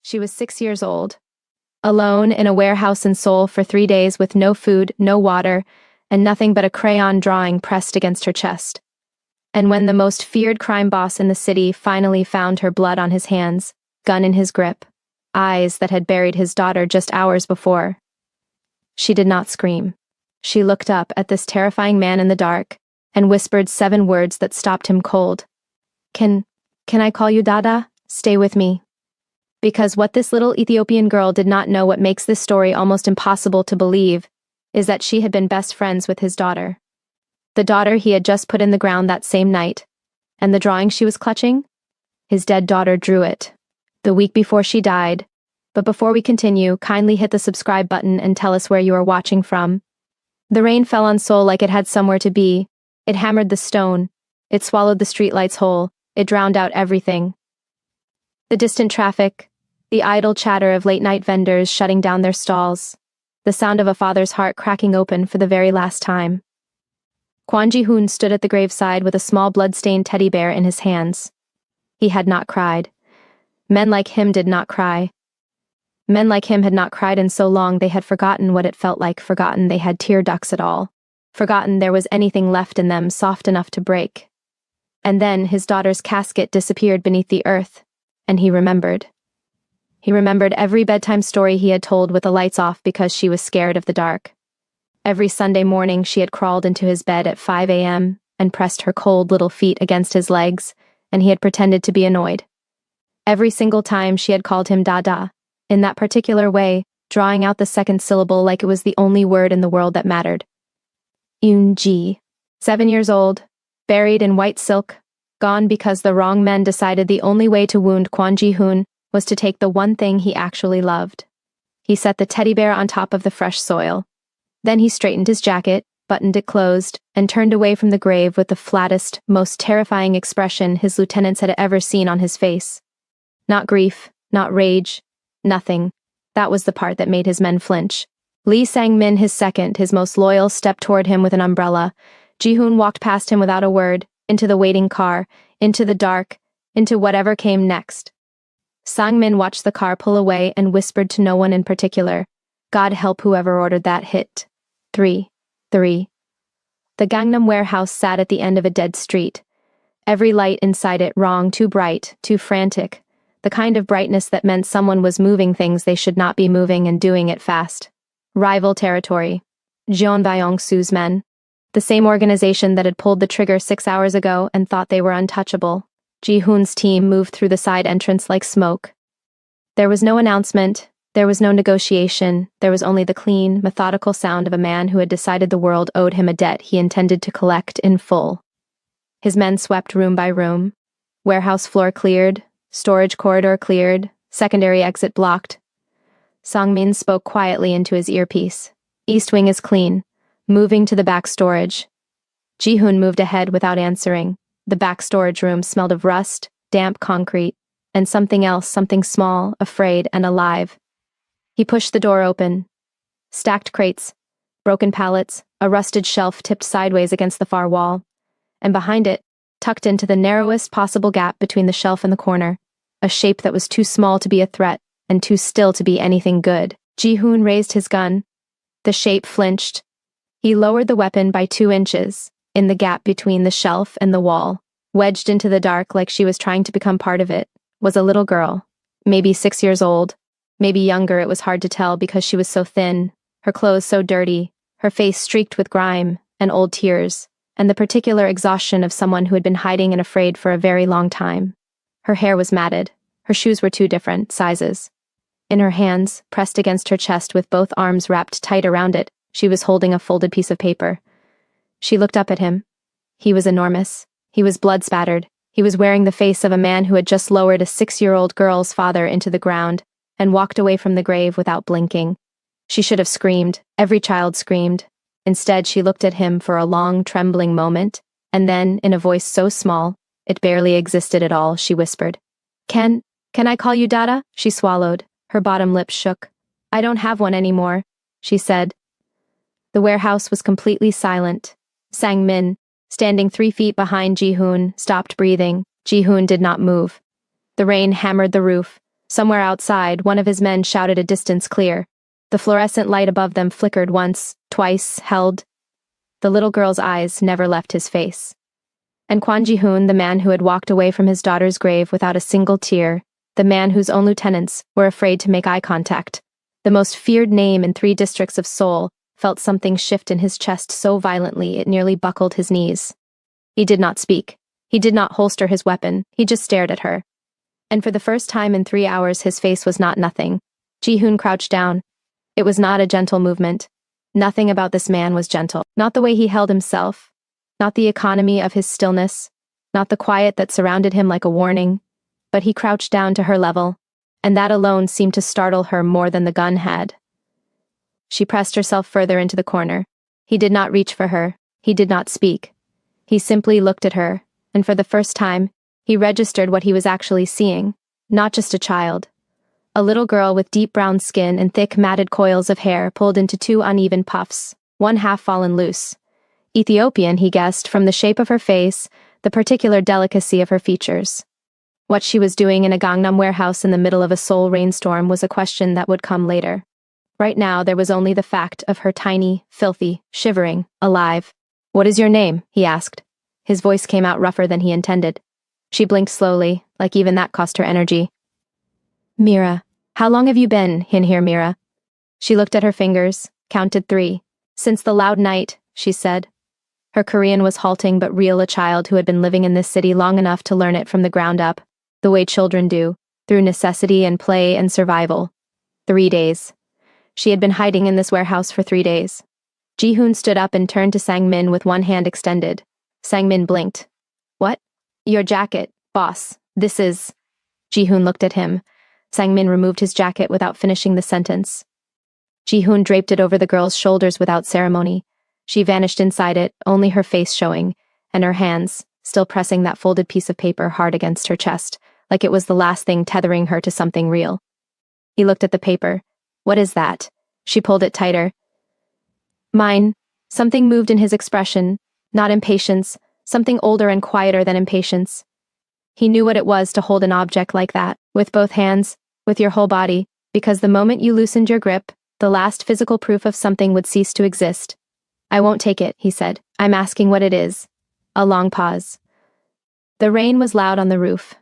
She was 6 years old, alone in a warehouse in Seoul for 3 days with no food, no water, and nothing but a crayon drawing pressed against her chest. And when the most feared crime boss in the city finally found her, blood on his hands, gun in his grip, eyes that had buried his daughter just hours before, she did not scream. She looked up at this terrifying man in the dark and whispered 7 words that stopped him cold. Can I call you Dada? Stay with me. Because what this little Ethiopian girl did not know, what makes this story almost impossible to believe, is that she had been best friends with his daughter. The daughter he had just put in the ground that same night. And the drawing she was clutching? His dead daughter drew it, the week before she died. But before we continue, kindly hit the subscribe button and tell us where you are watching from. The rain fell on Seoul like it had somewhere to be. It hammered the stone. It swallowed the streetlights whole. It drowned out everything. The distant traffic, the idle chatter of late-night vendors shutting down their stalls, the sound of a father's heart cracking open for the very last time. Kwon Ji-hoon stood at the graveside with a small blood-stained teddy bear in his hands. He had not cried. Men like him did not cry. Men like him had not cried in so long they had forgotten what it felt like, forgotten they had tear ducts at all, forgotten there was anything left in them soft enough to break. And then his daughter's casket disappeared beneath the earth, and he remembered. He remembered every bedtime story he had told with the lights off because she was scared of the dark. Every Sunday morning she had crawled into his bed at 5 a.m. and pressed her cold little feet against his legs, and he had pretended to be annoyed. Every single time she had called him Dada, in that particular way, drawing out the second syllable like it was the only word in the world that mattered. Yoon-ji. 7 years old, buried in white silk, gone because the wrong men decided the only way to wound Kwon Ji-hoon was to take the one thing he actually loved. He set the teddy bear on top of the fresh soil. Then he straightened his jacket, buttoned it closed, and turned away from the grave with the flattest, most terrifying expression his lieutenants had ever seen on his face. Not grief, not rage, nothing. That was the part that made his men flinch. Lee Sang-min, his second, his most loyal, stepped toward him with an umbrella. Ji-hoon walked past him without a word, into the waiting car, into the dark, into whatever came next. Sang-min watched the car pull away and whispered to no one in particular, God help whoever ordered that hit. 3. The Gangnam warehouse sat at the end of a dead street. Every light inside it wrong, too bright, too frantic. The kind of brightness that meant someone was moving things they should not be moving and doing it fast. Rival territory. Jeon Byung-soo's men. The same organization that had pulled the trigger 6 hours ago and thought they were untouchable. Ji-hoon's team moved through the side entrance like smoke. There was no announcement, there was no negotiation, there was only the clean, methodical sound of a man who had decided the world owed him a debt he intended to collect in full. His men swept room by room. Warehouse floor cleared, storage corridor cleared, secondary exit blocked. Sang-min spoke quietly into his earpiece. East wing is clean. Moving to the back storage. Ji-hoon moved ahead without answering. The back storage room smelled of rust, damp concrete, and something else, something small, afraid, and alive. He pushed the door open. Stacked crates, broken pallets, a rusted shelf tipped sideways against the far wall. And behind it, tucked into the narrowest possible gap between the shelf and the corner, a shape that was too small to be a threat and too still to be anything good. Ji-hoon raised his gun. The shape flinched. He lowered the weapon by 2 inches, in the gap between the shelf and the wall. Wedged into the dark like she was trying to become part of it, was a little girl, maybe 6 years old, maybe younger, it was hard to tell because she was so thin, her clothes so dirty, her face streaked with grime and old tears, and the particular exhaustion of someone who had been hiding and afraid for a very long time. Her hair was matted, her shoes were 2 different sizes. In her hands, pressed against her chest with both arms wrapped tight around it, she was holding a folded piece of paper. She looked up at him. He was enormous. He was blood-spattered. He was wearing the face of a man who had just lowered a 6-year-old girl's father into the ground and walked away from the grave without blinking. She should have screamed. Every child screamed. Instead, she looked at him for a long, trembling moment, and then, in a voice so small, it barely existed at all, she whispered, Can I call you Dada? She swallowed. Her bottom lip shook. I don't have one anymore, she said. The warehouse was completely silent. Sang-min, standing 3 feet behind Ji-hoon, stopped breathing. Ji-hoon did not move. The rain hammered the roof. Somewhere outside, one of his men shouted a distance clear. The fluorescent light above them flickered once, twice, held. The little girl's eyes never left his face. And Kwon Ji-hoon, the man who had walked away from his daughter's grave without a single tear, the man whose own lieutenants were afraid to make eye contact, the most feared name in 3 districts of Seoul, felt something shift in his chest so violently it nearly buckled his knees. He did not speak. He did not holster his weapon. He just stared at her. And for the first time in 3 hours his face was not nothing. Ji-hoon crouched down. It was not a gentle movement. Nothing about this man was gentle. Not the way he held himself. Not the economy of his stillness. Not the quiet that surrounded him like a warning. But he crouched down to her level, and that alone seemed to startle her more than the gun had. She pressed herself further into the corner. He did not reach for her. He did not speak. He simply looked at her, and for the first time, he registered what he was actually seeing. Not just a child. A little girl with deep brown skin and thick matted coils of hair pulled into 2 uneven puffs, one half fallen loose. Ethiopian, he guessed, from the shape of her face, the particular delicacy of her features. What she was doing in a Gangnam warehouse in the middle of a Seoul rainstorm was a question that would come later. Right now, there was only the fact of her tiny, filthy, shivering, alive. "What is your name?" he asked. His voice came out rougher than he intended. She blinked slowly, like even that cost her energy. "Mira. How long have you been in here, Mira?" She looked at her fingers, counted 3. "Since the loud night," she said. Her Korean was halting but real, a child who had been living in this city long enough to learn it from the ground up, the way children do, through necessity and play and survival. 3 days. She had been hiding in this warehouse for 3 days. Ji-hoon stood up and turned to Sang-min with one hand extended. Sang-min blinked. "What?" "Your jacket, boss. This is..." Ji-hoon looked at him. Sang-min removed his jacket without finishing the sentence. Ji-hoon draped it over the girl's shoulders without ceremony. She vanished inside it, only her face showing, and her hands, still pressing that folded piece of paper hard against her chest, like it was the last thing tethering her to something real. He looked at the paper. "What is that?" She pulled it tighter. "Mine." Something moved in his expression, not impatience, something older and quieter than impatience. He knew what it was to hold an object like that, with both hands, with your whole body, because the moment you loosened your grip, the last physical proof of something would cease to exist. "I won't take it," he said. "I'm asking what it is." A long pause. The rain was loud on the roof.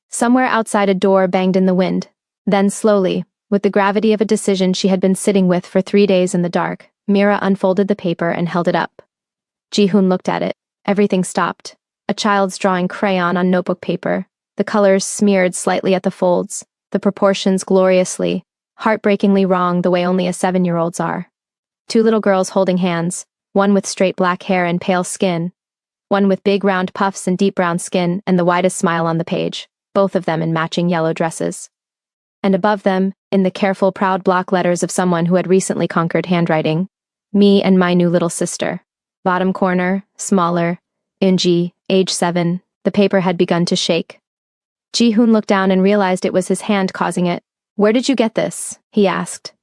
Somewhere outside a door banged in the wind. Then slowly, with the gravity of a decision she had been sitting with for 3 days in the dark, Mira unfolded the paper and held it up. Ji-hoon looked at it. Everything stopped. A child's drawing crayon on notebook paper. The colors smeared slightly at the folds. The proportions gloriously, heartbreakingly wrong the way only a 7-year-old's are. 2 little girls holding hands, one with straight black hair and pale skin, one with big round puffs and deep brown skin and the widest smile on the page, both of them in matching yellow dresses. And above them, in the careful, proud block letters of someone who had recently conquered handwriting, "Me and my new little sister." Bottom corner, smaller, Inji, age 7, the paper had begun to shake. Ji-hoon looked down and realized it was his hand causing it. "Where did you get this?" he asked.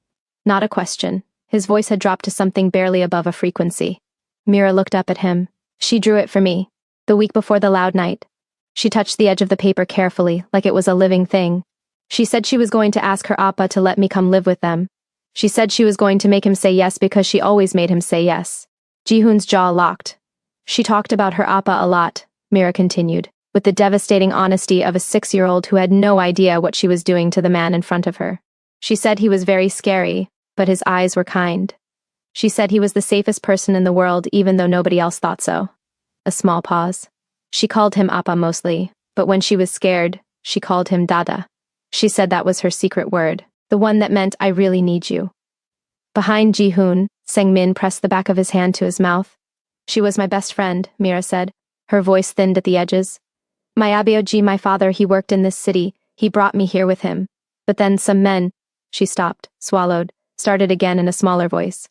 Not a question. His voice had dropped to something barely above a frequency. Mira looked up at him. "She drew it for me, the week before the loud night." She touched the edge of the paper carefully, like it was a living thing. "She said she was going to ask her appa to let me come live with them. She said she was going to make him say yes because she always made him say yes." Ji-hoon's jaw locked. "She talked about her appa a lot," Mira continued, with the devastating honesty of a 6-year-old who had no idea what she was doing to the man in front of her. "She said he was very scary, but his eyes were kind. She said he was the safest person in the world even though nobody else thought so." A small pause. "She called him appa mostly, but when she was scared, she called him Dada. She said that was her secret word, the one that meant I really need you." Behind Ji-hoon, Sang-min pressed the back of his hand to his mouth. "She was my best friend," Mira said. Her voice thinned at the edges. "My abeoji, my father, he worked in this city. He brought me here with him. But then some men..." She stopped, swallowed, started again in a smaller voice.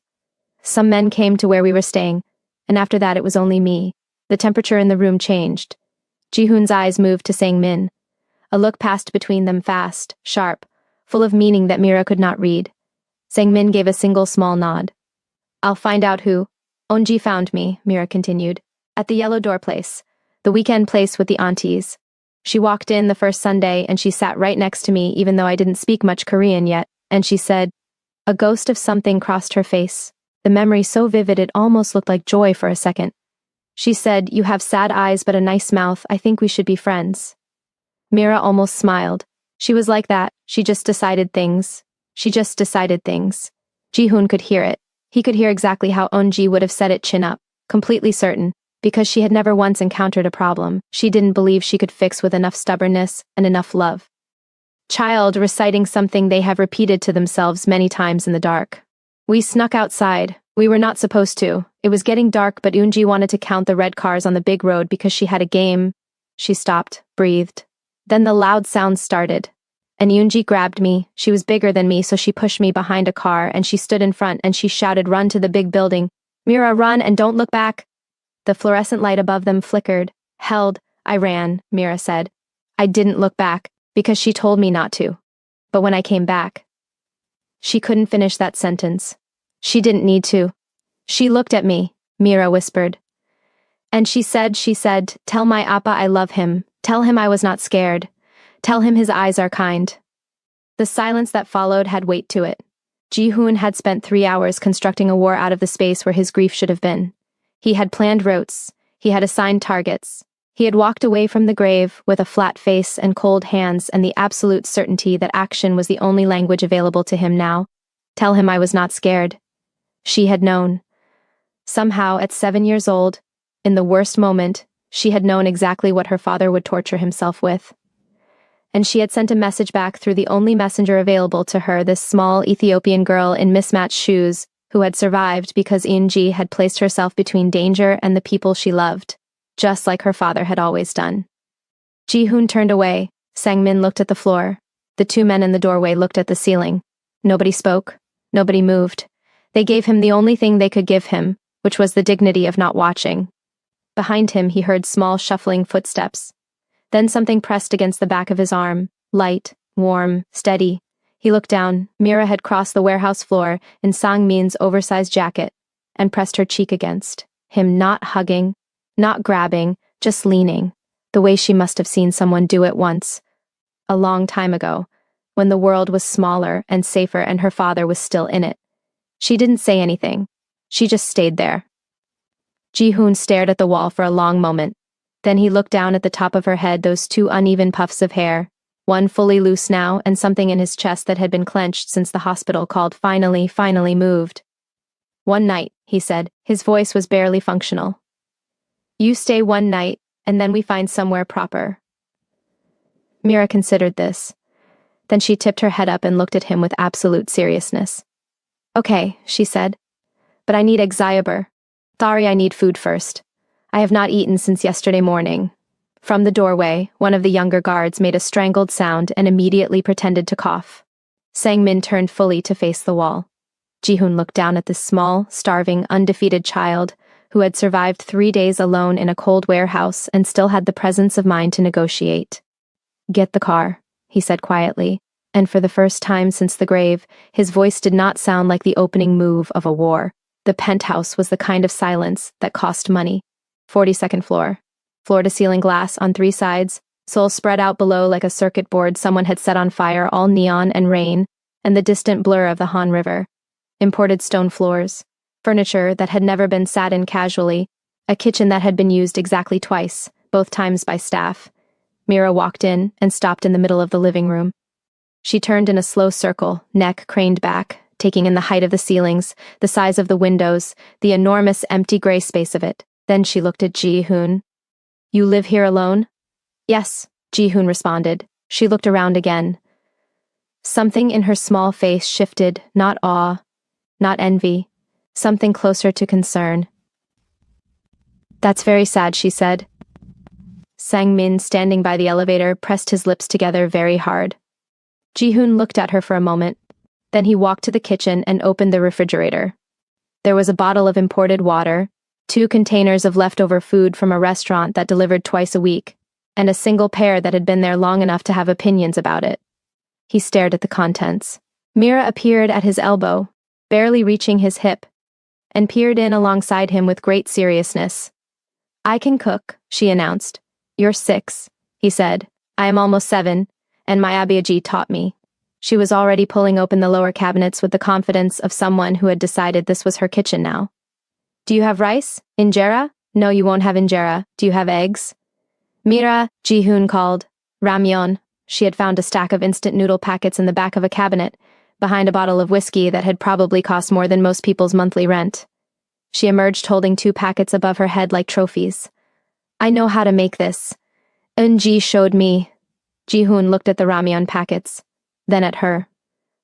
"Some men came to where we were staying, and after that it was only me." The temperature in the room changed. Ji-hoon's eyes moved to Sang-min. A look passed between them fast, sharp, full of meaning that Mira could not read. Sang-min gave a single small nod. "I'll find out who..." "Onji found me," Mira continued. "At the Yellow Door place. The weekend place with the aunties. She walked in the first Sunday and she sat right next to me even though I didn't speak much Korean yet, and she said, a ghost of something crossed her face, the memory so vivid it almost looked like joy for a second. She said, you have sad eyes but a nice mouth, I think we should be friends. Mira almost smiled. She was like that, she just decided things. Ji-hoon could hear it. He could hear exactly how Eunji would have said it chin up, completely certain, because she had never once encountered a problem she didn't believe she could fix with enough stubbornness and enough love. Child reciting something they have repeated to themselves many times in the dark. We snuck outside. We were not supposed to. It was getting dark but Eunji wanted to count the red cars on the big road because she had a game. She stopped, breathed. Then the loud sounds started. And Eunji grabbed me. She was bigger than me so she pushed me behind a car and she stood in front and she shouted, run to the big building. Mira, run and don't look back. The fluorescent light above them flickered, held. I ran, Mira said. I didn't look back because she told me not to. But when I came back. She couldn't finish that sentence. She didn't need to. She looked at me, Mira whispered. And she said, tell my appa I love him. Tell him I was not scared. Tell him his eyes are kind. The silence that followed had weight to it. Ji-hoon had spent 3 hours constructing a war out of the space where his grief should have been. He had planned routes. He had assigned targets. He had walked away from the grave with a flat face and cold hands and the absolute certainty that action was the only language available to him now. Tell him I was not scared. She had known. Somehow, at 7 years old, in the worst moment, she had known exactly what her father would torture himself with. And she had sent a message back through the only messenger available to her, this small Ethiopian girl in mismatched shoes, who had survived because Eunji had placed herself between danger and the people she loved, just like her father had always done. Ji-hoon turned away. Sang-min looked at the floor. The 2 men in the doorway looked at the ceiling. Nobody spoke. Nobody moved. They gave him the only thing they could give him, which was the dignity of not watching. Behind him he heard small shuffling footsteps. Then something pressed against the back of his arm, light, warm, steady. He looked down. Mira had crossed the warehouse floor in Sang-min's oversized jacket and pressed her cheek against him, not hugging, not grabbing, just leaning, the way she must have seen someone do it once, a long time ago, when the world was smaller and safer and her father was still in it. She didn't say anything. She just stayed there. Ji-hoon stared at the wall for a long moment. Then he looked down at the top of her head, those 2 uneven puffs of hair, one fully loose now and something in his chest that had been clenched since the hospital called finally moved. One night, he said, his voice was barely functional. You stay 1 night, and then we find somewhere proper. Mira considered this. Then she tipped her head up and looked at him with absolute seriousness. Okay, she said. But I need Exayabur. Sorry, I need food first. I have not eaten since yesterday morning. From the doorway, one of the younger guards made a strangled sound and immediately pretended to cough. Sang-min turned fully to face the wall. Ji-hoon looked down at this small, starving, undefeated child who had survived 3 days alone in a cold warehouse and still had the presence of mind to negotiate. Get the car, he said quietly, and for the first time since the grave, his voice did not sound like the opening move of a war. The penthouse was the kind of silence that cost money. 42nd floor. Floor-to-ceiling glass on 3 sides, soul spread out below like a circuit board someone had set on fire, all neon and rain, and the distant blur of the Han River. Imported stone floors. Furniture that had never been sat in casually. A kitchen that had been used exactly twice, both times by staff. Mira walked in and stopped in the middle of the living room. She turned in a slow circle, neck craned back, taking in the height of the ceilings, the size of the windows, the enormous empty gray space of it. Then she looked at Ji-hoon. You live here alone? Yes, Ji-hoon responded. She looked around again. Something in her small face shifted, not awe, not envy, something closer to concern. That's very sad, she said. Sang-min, standing by the elevator, pressed his lips together very hard. Ji-hoon looked at her for a moment. Then he walked to the kitchen and opened the refrigerator. There was a bottle of imported water, 2 containers of leftover food from a restaurant that delivered twice a week, and a single pear that had been there long enough to have opinions about it. He stared at the contents. Mira appeared at his elbow, barely reaching his hip, and peered in alongside him with great seriousness. I can cook, she announced. You're 6. he said. I am almost 7, and my Abiyaji taught me. She was already pulling open the lower cabinets with the confidence of someone who had decided this was her kitchen now. Do you have rice? Injera? No, you won't have injera. Do you have eggs? Mira, Ji-hoon called. Ramyeon. She had found a stack of instant noodle packets in the back of a cabinet, behind a bottle of whiskey that had probably cost more than most people's monthly rent. She emerged holding 2 packets above her head like trophies. I know how to make this. Eun-ji showed me. Ji-hoon looked at the ramyeon packets, then at her.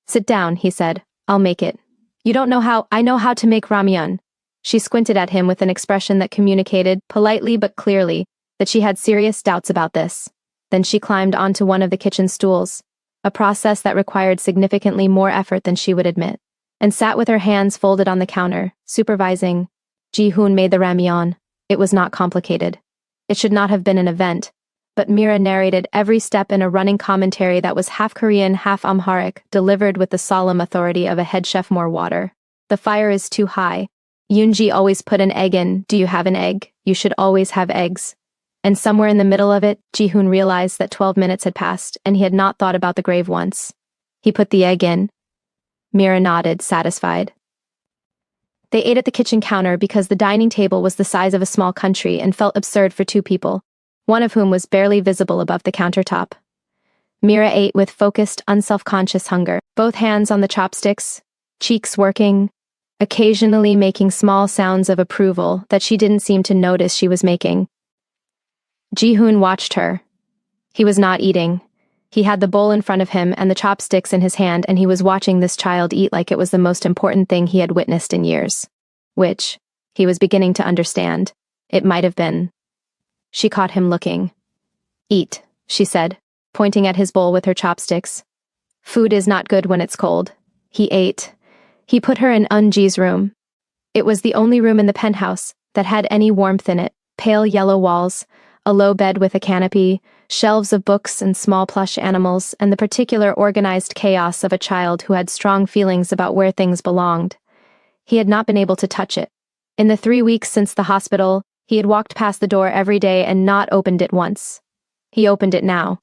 Sit down, he said. I'll make it. You don't know how. I know how to make ramyeon. She squinted at him with an expression that communicated, politely but clearly, that she had serious doubts about this. Then she climbed onto one of the kitchen stools, a process that required significantly more effort than she would admit, and sat with her hands folded on the counter, supervising. Ji-hoon made the ramyeon. It was not complicated. It should not have been an event, but Mira narrated every step in a running commentary that was half Korean, half Amharic, delivered with the solemn authority of a head chef. More water. The fire is too high. Yoonji always put an egg in. Do you have an egg? You should always have eggs. And somewhere in the middle of it, Ji-hoon realized that 12 minutes had passed, and he had not thought about the grave once. He put the egg in. Mira nodded, satisfied. They ate at the kitchen counter because the dining table was the size of a small country and felt absurd for 2 people, one of whom was barely visible above the countertop. Mira ate with focused, unself-conscious hunger, both hands on the chopsticks, cheeks working, occasionally making small sounds of approval that she didn't seem to notice she was making. Ji-hoon watched her. He was not eating. He had the bowl in front of him and the chopsticks in his hand, and he was watching this child eat like it was the most important thing he had witnessed in years. Which, he was beginning to understand, it might have been. She caught him looking. Eat, she said, pointing at his bowl with her chopsticks. Food is not good when it's cold. He ate. He put her in Eun-ji's room. It was the only room in the penthouse that had any warmth in it, pale yellow walls, a low bed with a canopy, shelves of books and small plush animals, and the particular organized chaos of a child who had strong feelings about where things belonged. He had not been able to touch it. In the 3 weeks since the hospital, he had walked past the door every day and not opened it once. He opened it now.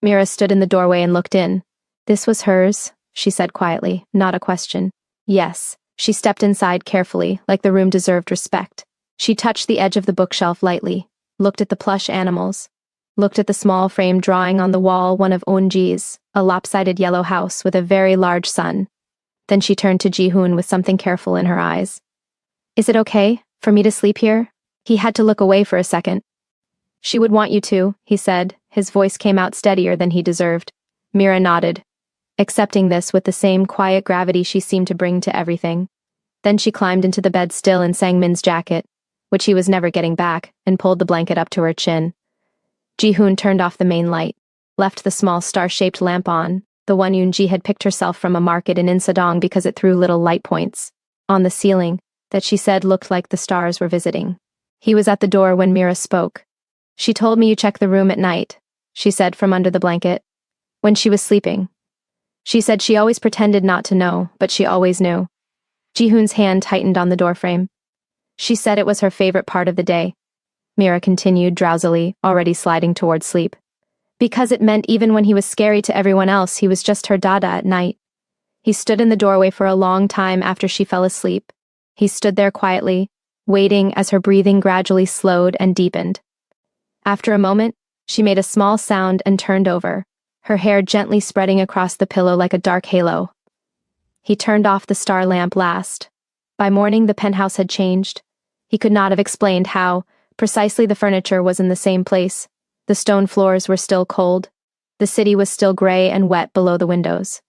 Mira stood in the doorway and looked in. This was hers, she said quietly, not a question. Yes. She stepped inside carefully, like the room deserved respect. She touched the edge of the bookshelf lightly, looked at the plush animals, looked at the small framed drawing on the wall, one of Eun-ji's, a lopsided yellow house with a very large sun. Then she turned to Ji-hoon with something careful in her eyes. Is it okay for me to sleep here? He had to look away for a second. She would want you to, he said. His voice came out steadier than he deserved. Mira nodded, accepting this with the same quiet gravity she seemed to bring to everything. Then she climbed into the bed still in Sang-min's jacket, which he was never getting back, and pulled the blanket up to her chin. Ji-hoon turned off the main light, left the small star-shaped lamp on, the one Yoon-ji had picked herself from a market in Insadong because it threw little light points on the ceiling that she said looked like the stars were visiting. He was at the door when Mira spoke. She told me you check the room at night, she said from under the blanket, when she was sleeping. She said she always pretended not to know, but she always knew. Ji-hoon's hand tightened on the doorframe. She said it was her favorite part of the day. Mira continued drowsily, already sliding towards sleep. Because it meant even when he was scary to everyone else, he was just her Dada at night. He stood in the doorway for a long time after she fell asleep. He stood there quietly, waiting as her breathing gradually slowed and deepened. After a moment, she made a small sound and turned over, her hair gently spreading across the pillow like a dark halo. He turned off the star lamp last. By morning, the penthouse had changed. He could not have explained how. Precisely, the furniture was in the same place. The stone floors were still cold. The city was still gray and wet below the windows.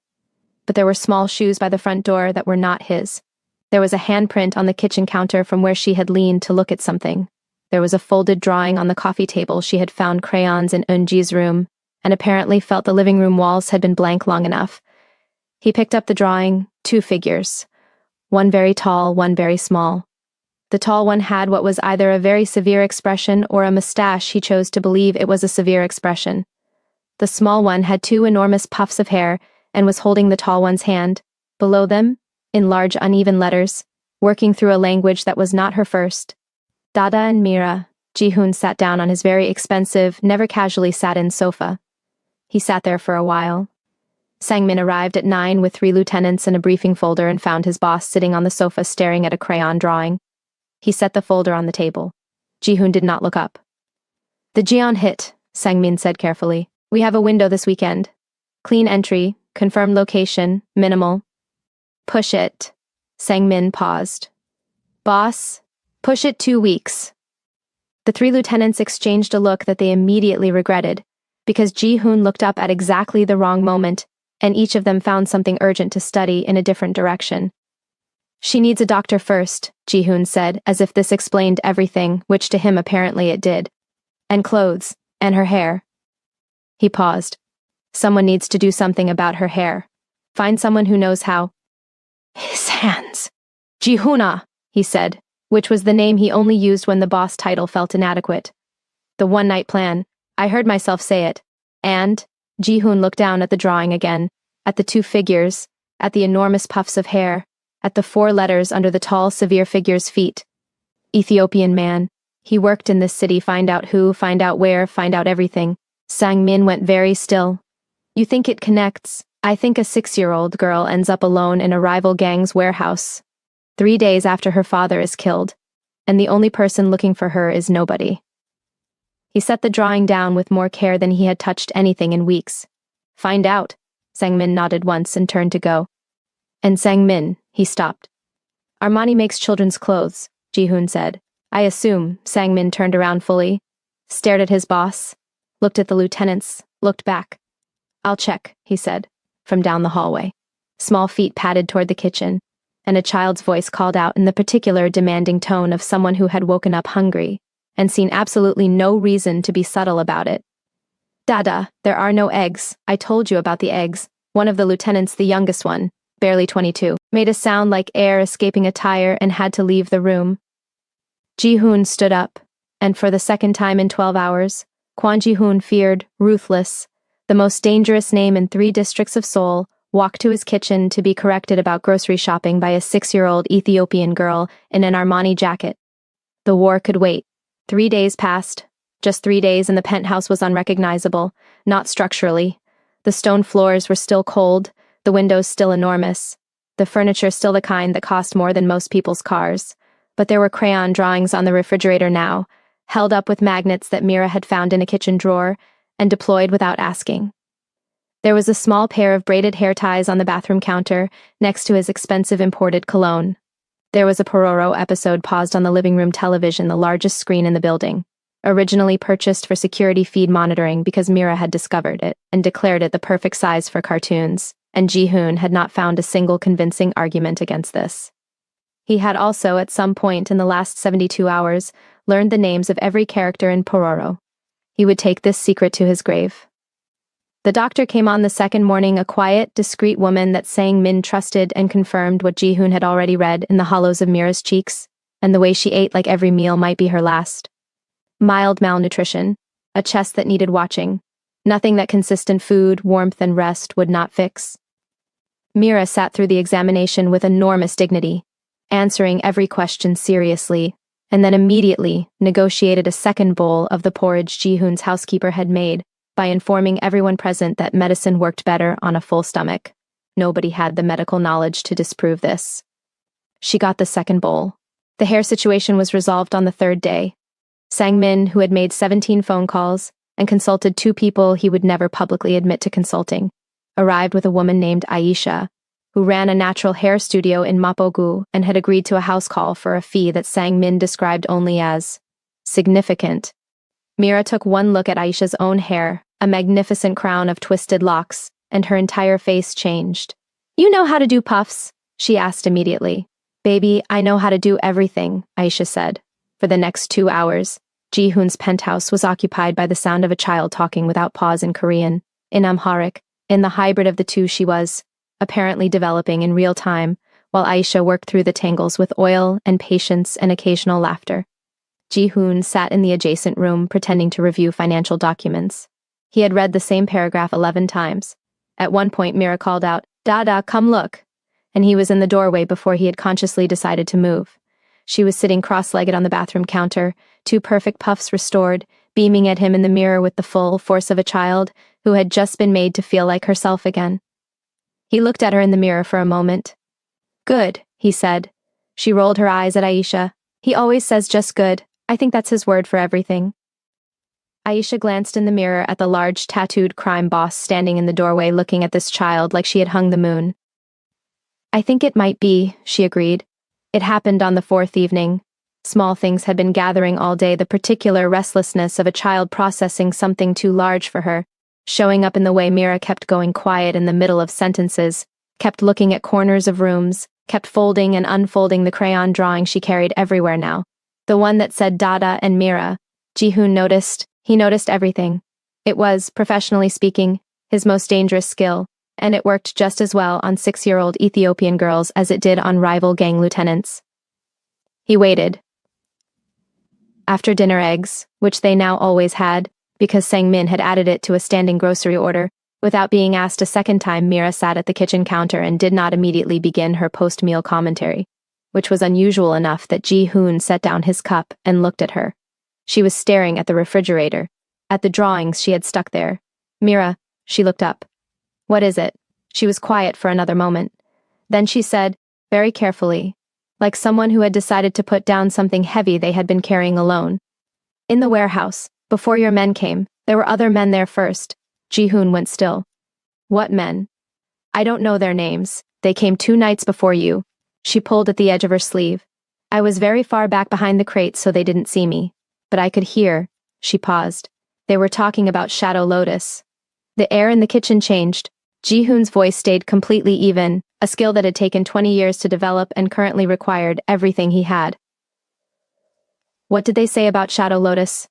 But there were small shoes by the front door that were not his. There was a handprint on the kitchen counter from where she had leaned to look at something. There was a folded drawing on the coffee table. She had found crayons in Eun-ji's room, and apparently felt the living room walls had been blank long enough. He picked up the drawing, 2 figures. One very tall, one very small. The tall one had what was either a very severe expression or a mustache. He chose to believe it was a severe expression. The small one had 2 enormous puffs of hair and was holding the tall one's hand. Below them, in large uneven letters, working through a language that was not her first. Dada and Mira, Ji-hoon sat down on his very expensive, never casually sat-in sofa. He sat there for a while. Sang-min arrived at 9 with 3 lieutenants and a briefing folder and found his boss sitting on the sofa staring at a crayon drawing. He set the folder on the table. Ji-hoon did not look up. "The Jeon hit," Sang-min said carefully. "We have a window this weekend. Clean entry, confirmed location, minimal." "Push it." Sang-min paused. "Boss, push it 2 weeks." The 3 lieutenants exchanged a look that they immediately regretted, because Ji-hoon looked up at exactly the wrong moment, and each of them found something urgent to study in a different direction. "She needs a doctor first," Ji-hoon said, as if this explained everything, which to him apparently it did. "And clothes, and her hair." He paused. "Someone needs to do something about her hair. Find someone who knows how." "His hands. Ji-hoona," he said, which was the name he only used when the boss title felt inadequate. "The one-night plan. I heard myself say it. And," Ji-hoon looked down at the drawing again, at the 2 figures, at the enormous puffs of hair, at the 4 letters under the tall, severe figure's feet. "Ethiopian man. He worked in this city, find out who, find out where, find out everything." Sang-min went very still. "You think it connects? I think a 6-year-old girl ends up alone in a rival gang's warehouse, 3 days after her father is killed, and the only person looking for her is nobody." He set the drawing down with more care than he had touched anything in weeks. "Find out." Sang-min nodded once and turned to go. "And Sang-min," he stopped. "Armani makes children's clothes," Ji-hoon said. "I assume." Sang-min turned around fully, stared at his boss, looked at the lieutenants, looked back. "I'll check," he said, from down the hallway. Small feet padded toward the kitchen, and a child's voice called out in the particular demanding tone of someone who had woken up hungry and seen absolutely no reason to be subtle about it. "Dada, there are no eggs. I told you about the eggs." One of the lieutenants, the youngest one, barely 22, made a sound like air escaping a tire and had to leave the room. Ji-hoon stood up, and for the second time in 12 hours, Kwon Ji-hoon feared, ruthless, the most dangerous name in 3 districts of Seoul, walked to his kitchen to be corrected about grocery shopping by a 6-year-old Ethiopian girl in an Armani jacket. The war could wait. 3 days passed. Just 3 days and the penthouse was unrecognizable, not structurally. The stone floors were still cold, the windows still enormous, the furniture still the kind that cost more than most people's cars. But there were crayon drawings on the refrigerator now, held up with magnets that Mira had found in a kitchen drawer and deployed without asking. There was a small pair of braided hair ties on the bathroom counter next to his expensive imported cologne. There was a Pororo episode paused on the living room television, the largest screen in the building, originally purchased for security feed monitoring because Mira had discovered it and declared it the perfect size for cartoons, and Ji-hoon had not found a single convincing argument against this. He had also, at some point in the last 72 hours, learned the names of every character in Pororo. He would take this secret to his grave. The doctor came on the second morning, a quiet, discreet woman that Sang-min trusted and confirmed what Ji-hoon had already read in the hollows of Mira's cheeks, and the way she ate like every meal might be her last. Mild malnutrition, a chest that needed watching, nothing that consistent food, warmth, and rest would not fix. Mira sat through the examination with enormous dignity, answering every question seriously, and then immediately negotiated a second bowl of the porridge Ji-hoon's housekeeper had made by informing everyone present that medicine worked better on a full stomach. Nobody had the medical knowledge to disprove this. She got the second bowl. The hair situation was resolved on the 3rd day. Sang-min, who had made 17 phone calls and consulted 2 people he would never publicly admit to consulting, arrived with a woman named Aisha, who ran a natural hair studio in Mapogu and had agreed to a house call for a fee that Sang-min described only as significant. Mira took one look at Aisha's own hair, a magnificent crown of twisted locks, and her entire face changed. "You know how to do puffs?" she asked immediately. "Baby, I know how to do everything," Aisha said. For the next 2 hours, Ji-hoon's penthouse was occupied by the sound of a child talking without pause in Korean, in Amharic, in the hybrid of the two she was, apparently developing in real time, while Aisha worked through the tangles with oil and patience and occasional laughter. Ji-hoon sat in the adjacent room pretending to review financial documents. He had read the same paragraph 11 times. At one point Mira called out, "Dada, come look," and he was in the doorway before he had consciously decided to move. She was sitting cross-legged on the bathroom counter, 2 perfect puffs restored, beaming at him in the mirror with the full force of a child who had just been made to feel like herself again. He looked at her in the mirror for a moment. "Good," he said. She rolled her eyes at Aisha. "He always says just good. I think that's his word for everything." Aisha glanced in the mirror at the large tattooed crime boss standing in the doorway looking at this child like she had hung the moon. "I think it might be," she agreed. It happened on the 4th evening. Small things had been gathering all day, the particular restlessness of a child processing something too large for her, showing up in the way Mira kept going quiet in the middle of sentences, kept looking at corners of rooms, kept folding and unfolding the crayon drawing she carried everywhere now. The one that said Dada and Mira. Ji-hoon noticed. He noticed everything. It was, professionally speaking, his most dangerous skill, and it worked just as well on 6-year-old Ethiopian girls as it did on rival gang lieutenants. He waited. After dinner eggs, which they now always had, because Sang-min had added it to a standing grocery order, without being asked a second time, Mira sat at the kitchen counter and did not immediately begin her post-meal commentary, which was unusual enough that Ji-hoon set down his cup and looked at her. She was staring at the refrigerator, at the drawings she had stuck there. "Mira," she looked up. "What is it?" She was quiet for another moment. Then she said, very carefully, like someone who had decided to put down something heavy they had been carrying alone. "In the warehouse, before your men came, there were other men there first." Ji-hoon went still. "What men?" "I don't know their names. They came 2 nights before you." She pulled at the edge of her sleeve. "I was very far back behind the crates so they didn't see me. But I could hear." She paused. "They were talking about Shadow Lotus." The air in the kitchen changed. Ji-hoon's voice stayed completely even, a skill that had taken 20 years to develop and currently required everything he had. "What did they say about Shadow Lotus?"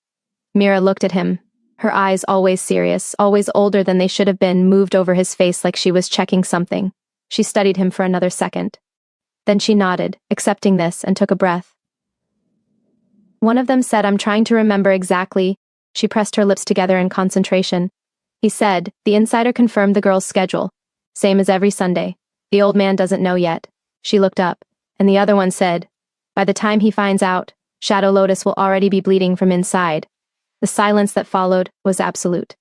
Mira looked at him. Her eyes, always serious, always older than they should have been, moved over his face like she was checking something. She studied him for another second. Then she nodded, accepting this, and took a breath. "One of them said, I'm trying to remember exactly." She pressed her lips together in concentration. "He said, the insider confirmed the girl's schedule. Same as every Sunday. The old man doesn't know yet." She looked up, and the other one said, "By the time he finds out, Shadow Lotus will already be bleeding from inside." The silence that followed was absolute.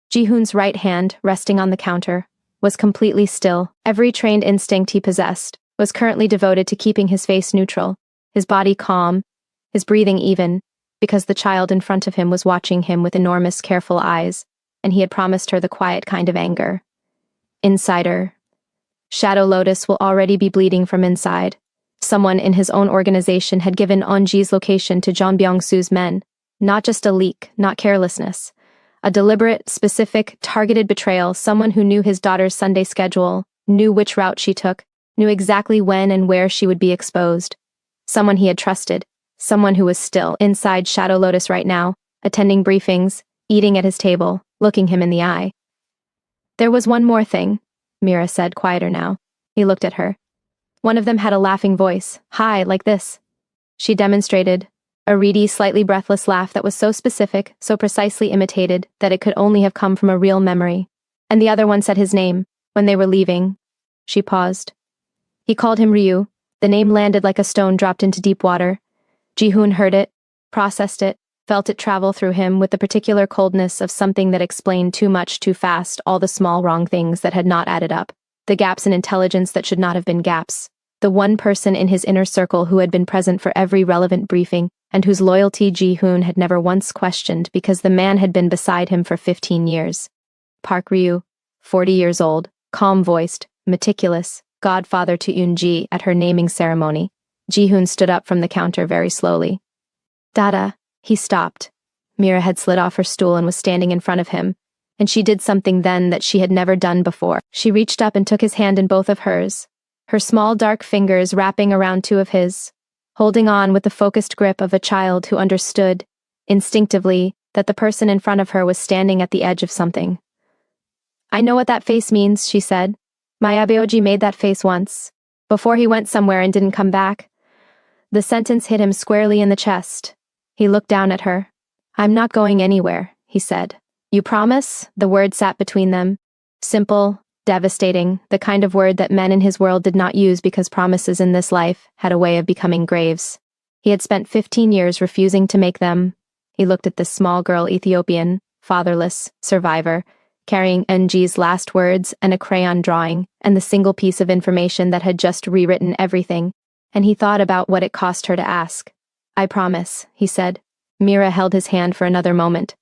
Ji-hoon's right hand, resting on the counter, was completely still. Every trained instinct he possessed was currently devoted to keeping his face neutral, his body calm, his breathing even, because the child in front of him was watching him with enormous, careful eyes, and he had promised her the quiet kind of anger. Insider. Shadow Lotus will already be bleeding from inside. Someone in his own organization had given Onji's location to Jeon Byung-soo's men. Not just a leak, not carelessness. A deliberate, specific, targeted betrayal. Someone who knew his daughter's Sunday schedule, knew which route she took, knew exactly when and where she would be exposed. Someone he had trusted. Someone who was still inside Shadow Lotus right now, attending briefings, eating at his table, looking him in the eye. "There was one more thing," Mira said, quieter now. He looked at her. "One of them had a laughing voice, high, like this." She demonstrated, a reedy, slightly breathless laugh that was so specific, so precisely imitated, that it could only have come from a real memory. "And the other one said his name, when they were leaving." She paused. "He called him Ryu." The name landed like a stone dropped into deep water. Ji-hoon heard it, processed it, felt it travel through him with the particular coldness of something that explained too much too fast all the small wrong things that had not added up, the gaps in intelligence that should not have been gaps, the one person in his inner circle who had been present for every relevant briefing and whose loyalty Ji-hoon had never once questioned because the man had been beside him for 15 years. Park Ryu, 40 years old, calm-voiced, meticulous, godfather to Eun-ji at her naming ceremony. Ji-hoon stood up from the counter very slowly. "Dada." He stopped. Mira had slid off her stool and was standing in front of him, and she did something then that she had never done before. She reached up and took his hand in both of hers, her small dark fingers wrapping around 2 of his, holding on with the focused grip of a child who understood, instinctively, that the person in front of her was standing at the edge of something. "I know what that face means," she said. "My Abeoji made that face once, before he went somewhere and didn't come back." The sentence hit him squarely in the chest. He looked down at her. "I'm not going anywhere," he said. "You promise?" The word sat between them. Simple, devastating, the kind of word that men in his world did not use because promises in this life had a way of becoming graves. He had spent 15 years refusing to make them. He looked at this small girl, Ethiopian, fatherless, survivor, carrying NG's last words and a crayon drawing, and the single piece of information that had just rewritten everything, and he thought about what it cost her to ask. "I promise," he said. Mira held his hand for another moment.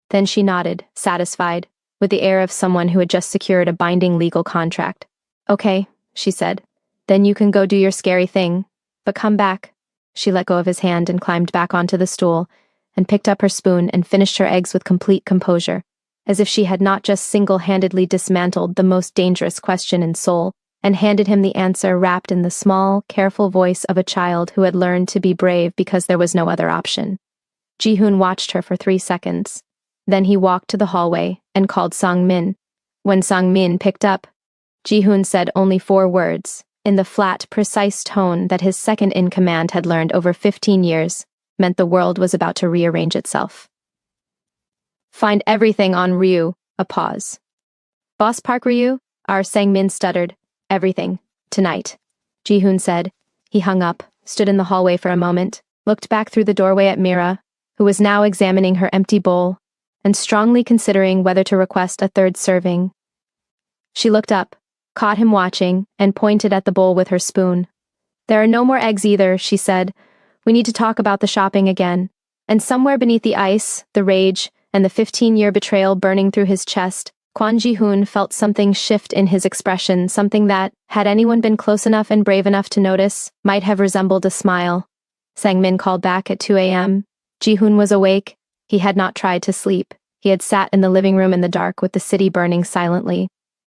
Then she nodded, satisfied, with the air of someone who had just secured a binding legal contract. "Okay," she said. "Then you can go do your scary thing. But come back." She let go of his hand and climbed back onto the stool, and picked up her spoon and finished her eggs with complete composure, as if she had not just single-handedly dismantled the most dangerous question in Seoul, and handed him the answer wrapped in the small, careful voice of a child who had learned to be brave because there was no other option. Ji-hoon watched her for 3 seconds. Then he walked to the hallway and called Sang-min. When Sang-min picked up, Ji-hoon said only 4 words, in the flat, precise tone that his second-in-command had learned over 15 years, meant the world was about to rearrange itself. "Find everything on Ryu." A pause. "Boss Park Ryu?" Sang-min stuttered. "Everything. Tonight," Ji-hoon said. He hung up, stood in the hallway for a moment, looked back through the doorway at Mira, who was now examining her empty bowl, and strongly considering whether to request a 3rd serving. She looked up, caught him watching, and pointed at the bowl with her spoon. "There are no more eggs either," she said. "We need to talk about the shopping again." And somewhere beneath the ice, the rage, and the 15-year betrayal burning through his chest, Kwon Ji-hoon felt something shift in his expression, something that, had anyone been close enough and brave enough to notice, might have resembled a smile. Sang-min called back at 2 a.m. Ji-hoon was awake. He had not tried to sleep. He had sat in the living room in the dark with the city burning silently.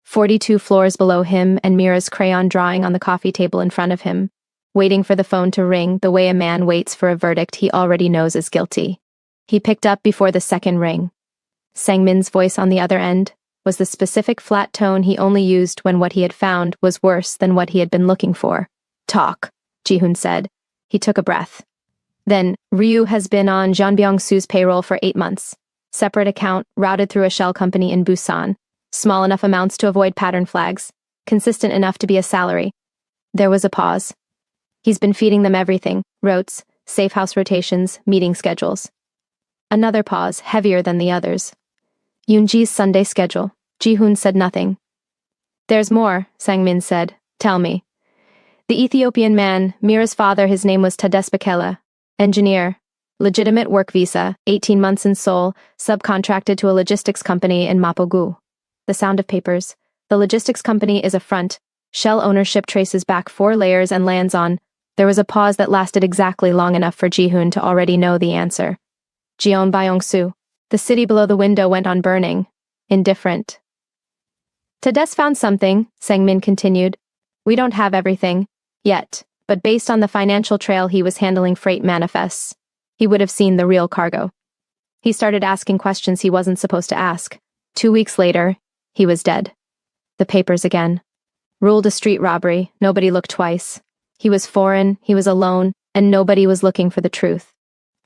42 floors below him and Mira's crayon drawing on the coffee table in front of him, waiting for the phone to ring the way a man waits for a verdict he already knows is guilty. He picked up before the 2nd ring. Sang-min's voice on the other end was the specific flat tone he only used when what he had found was worse than what he had been looking for. "Talk," Ji-hoon said. He took a breath. "Then, Ryu has been on Jeon Byung-soo's payroll for 8 months. Separate account, routed through a shell company in Busan. Small enough amounts to avoid pattern flags. Consistent enough to be a salary." There was a pause. "He's been feeding them everything. Rotes, safe house rotations, meeting schedules." Another pause, heavier than the others. "Yoonji's Sunday schedule." Ji-hoon said nothing. "There's more," Sang-min said. "Tell me." "The Ethiopian man, Mira's father, his name was Tades Bekele. Engineer. Legitimate work visa, 18 months in Seoul, subcontracted to a logistics company in Mapogu." The sound of papers. "The logistics company is a front. Shell ownership traces back 4 layers and lands on." There was a pause that lasted exactly long enough for Ji-hoon to already know the answer. "Jeon Byung-soo." The city below the window went on burning. Indifferent. "Tades found something," Sang-min continued. "We don't have everything. Yet. But based on the financial trail he was handling freight manifests, he would have seen the real cargo." He started asking questions he wasn't supposed to ask. 2 weeks later, he was dead. The papers again. "Ruled a street robbery. Nobody looked twice. He was foreign, he was alone, and nobody was looking for the truth."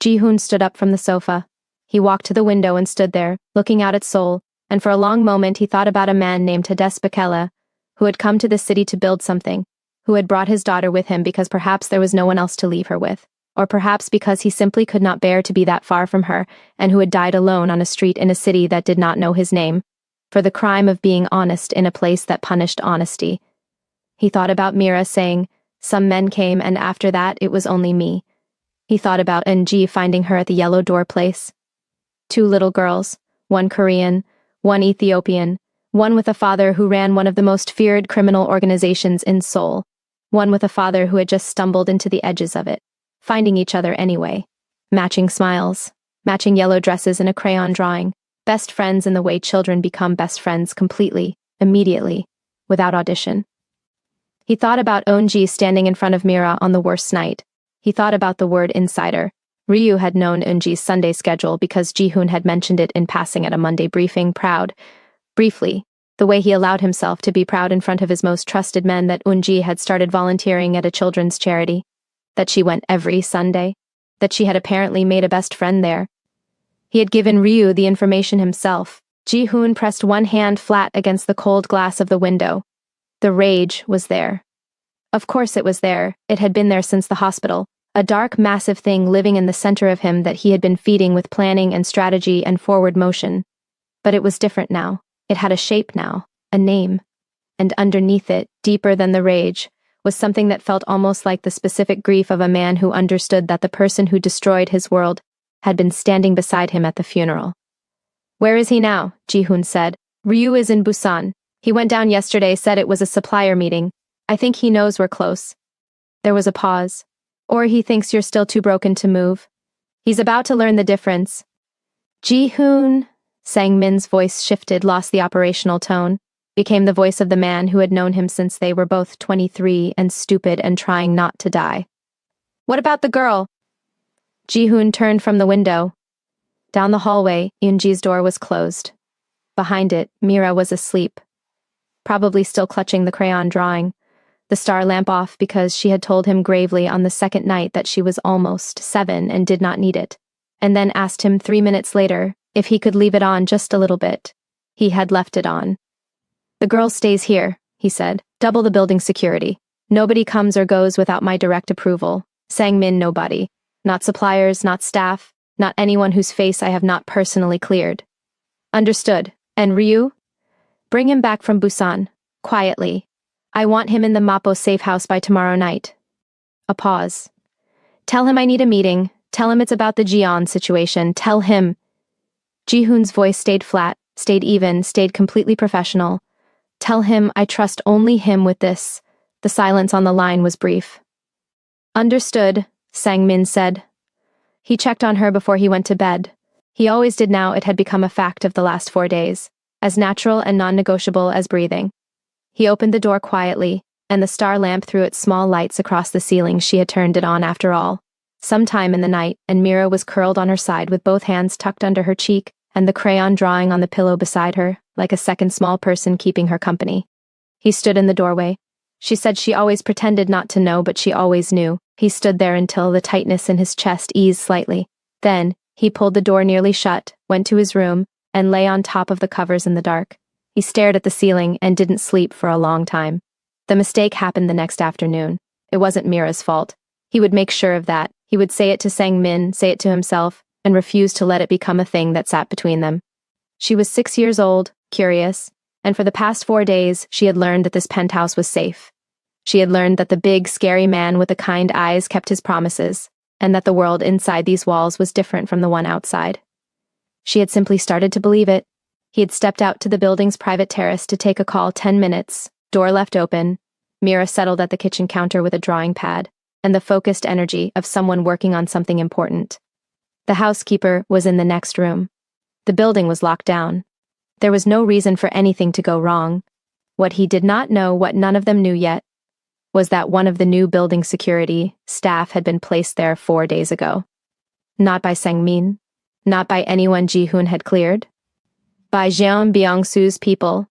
Ji-hoon stood up from the sofa. He walked to the window and stood there, looking out at Seoul, and for a long moment he thought about a man named Tades Bekele, who had come to the city to build something, who had brought his daughter with him because perhaps there was no one else to leave her with, or perhaps because he simply could not bear to be that far from her, and who had died alone on a street in a city that did not know his name, for the crime of being honest in a place that punished honesty. He thought about Mira saying, "Some men came and after that it was only me." He thought about NG finding her at the Yellow Door place. 2 little girls, one Korean, one Ethiopian, one with a father who ran one of the most feared criminal organizations in Seoul, one with a father who had just stumbled into the edges of it, finding each other anyway. Matching smiles, matching yellow dresses and a crayon drawing, best friends in the way children become best friends completely, immediately, without audition. He thought about Eunji standing in front of Mira on the worst night. He thought about the word insider. Ryu had known Eunji's Sunday schedule because Ji-hoon had mentioned it in passing at a Monday briefing, proud. Briefly, the way he allowed himself to be proud in front of his most trusted men that Eunji had started volunteering at a children's charity, that she went every Sunday, that she had apparently made a best friend there. He had given Ryu the information himself. Ji-hoon pressed one hand flat against the cold glass of the window. The rage was there. Of course it was there. It had been there since the hospital. a dark, massive thing living in the center of him that he had been feeding with planning and strategy and forward motion. But it was different now. It had a shape now, a name. And underneath it, deeper than the rage, was something that felt almost like the specific grief of a man who understood that the person who destroyed his world had been standing beside him at the funeral. "Where is he now?" Ji-hoon said. "Ryu is in Busan. He went down yesterday, said it was a supplier meeting. I think he knows we're close." There was a pause. "Or he thinks you're still too broken to move. He's about to learn the difference." "Ji-hoon," Sang-min's voice shifted, lost the operational tone, became the voice of the man who had known him since they were both 23 and stupid and trying not to die. "What about the girl?" Ji-hoon turned from the window. Down the hallway, Yoonji's door was closed. Behind it, Mira was asleep, probably still clutching the crayon drawing, the star lamp off because she had told him gravely on the second night that she was almost 7 and did not need it, and then asked him 3 minutes later if he could leave it on just a little bit. He had left it on. "The girl stays here," he said. "Double the building security. Nobody comes or goes without my direct approval. Sang-min, nobody. Not suppliers, not staff, not anyone whose face I have not personally cleared." "Understood. And Ryu?" "Bring him back from Busan. Quietly. I want him in the Mappo safe house by tomorrow night." A pause. "Tell him I need a meeting. Tell him it's about the Jian situation. Tell him." Ji-hoon's voice stayed flat, stayed even, stayed completely professional. "Tell him I trust only him with this." The silence on the line was brief. "Understood," Sang-min said. He checked on her before he went to bed. He always did now. It had become a fact of the last 4 days, as natural and non-negotiable as breathing. He opened the door quietly, and the star lamp threw its small lights across the ceiling. She had turned it on after all. Sometime in the night, and Mira was curled on her side with both hands tucked under her cheek and the crayon drawing on the pillow beside her, like a second small person keeping her company. He stood in the doorway. She said she always pretended not to know, but she always knew. He stood there until the tightness in his chest eased slightly. Then, he pulled the door nearly shut, went to his room, and lay on top of the covers in the dark. He stared at the ceiling and didn't sleep for a long time. The mistake happened the next afternoon. It wasn't Mira's fault. He would make sure of that. He would say it to Sang-min, say it to himself, and refuse to let it become a thing that sat between them. She was 6 years old, curious, and for the past 4 days, she had learned that this penthouse was safe. She had learned that the big, scary man with the kind eyes kept his promises, and that the world inside these walls was different from the one outside. She had simply started to believe it. He had stepped out to the building's private terrace to take a call. 10 minutes, door left open. Mira settled at the kitchen counter with a drawing pad, and the focused energy of someone working on something important. The housekeeper was in the next room. The building was locked down. There was no reason for anything to go wrong. What he did not know, what none of them knew yet, was that one of the new building security staff had been placed there 4 days ago. Not by Sang-min, not by anyone Ji-hoon had cleared. By Jeon Byung-soo's people,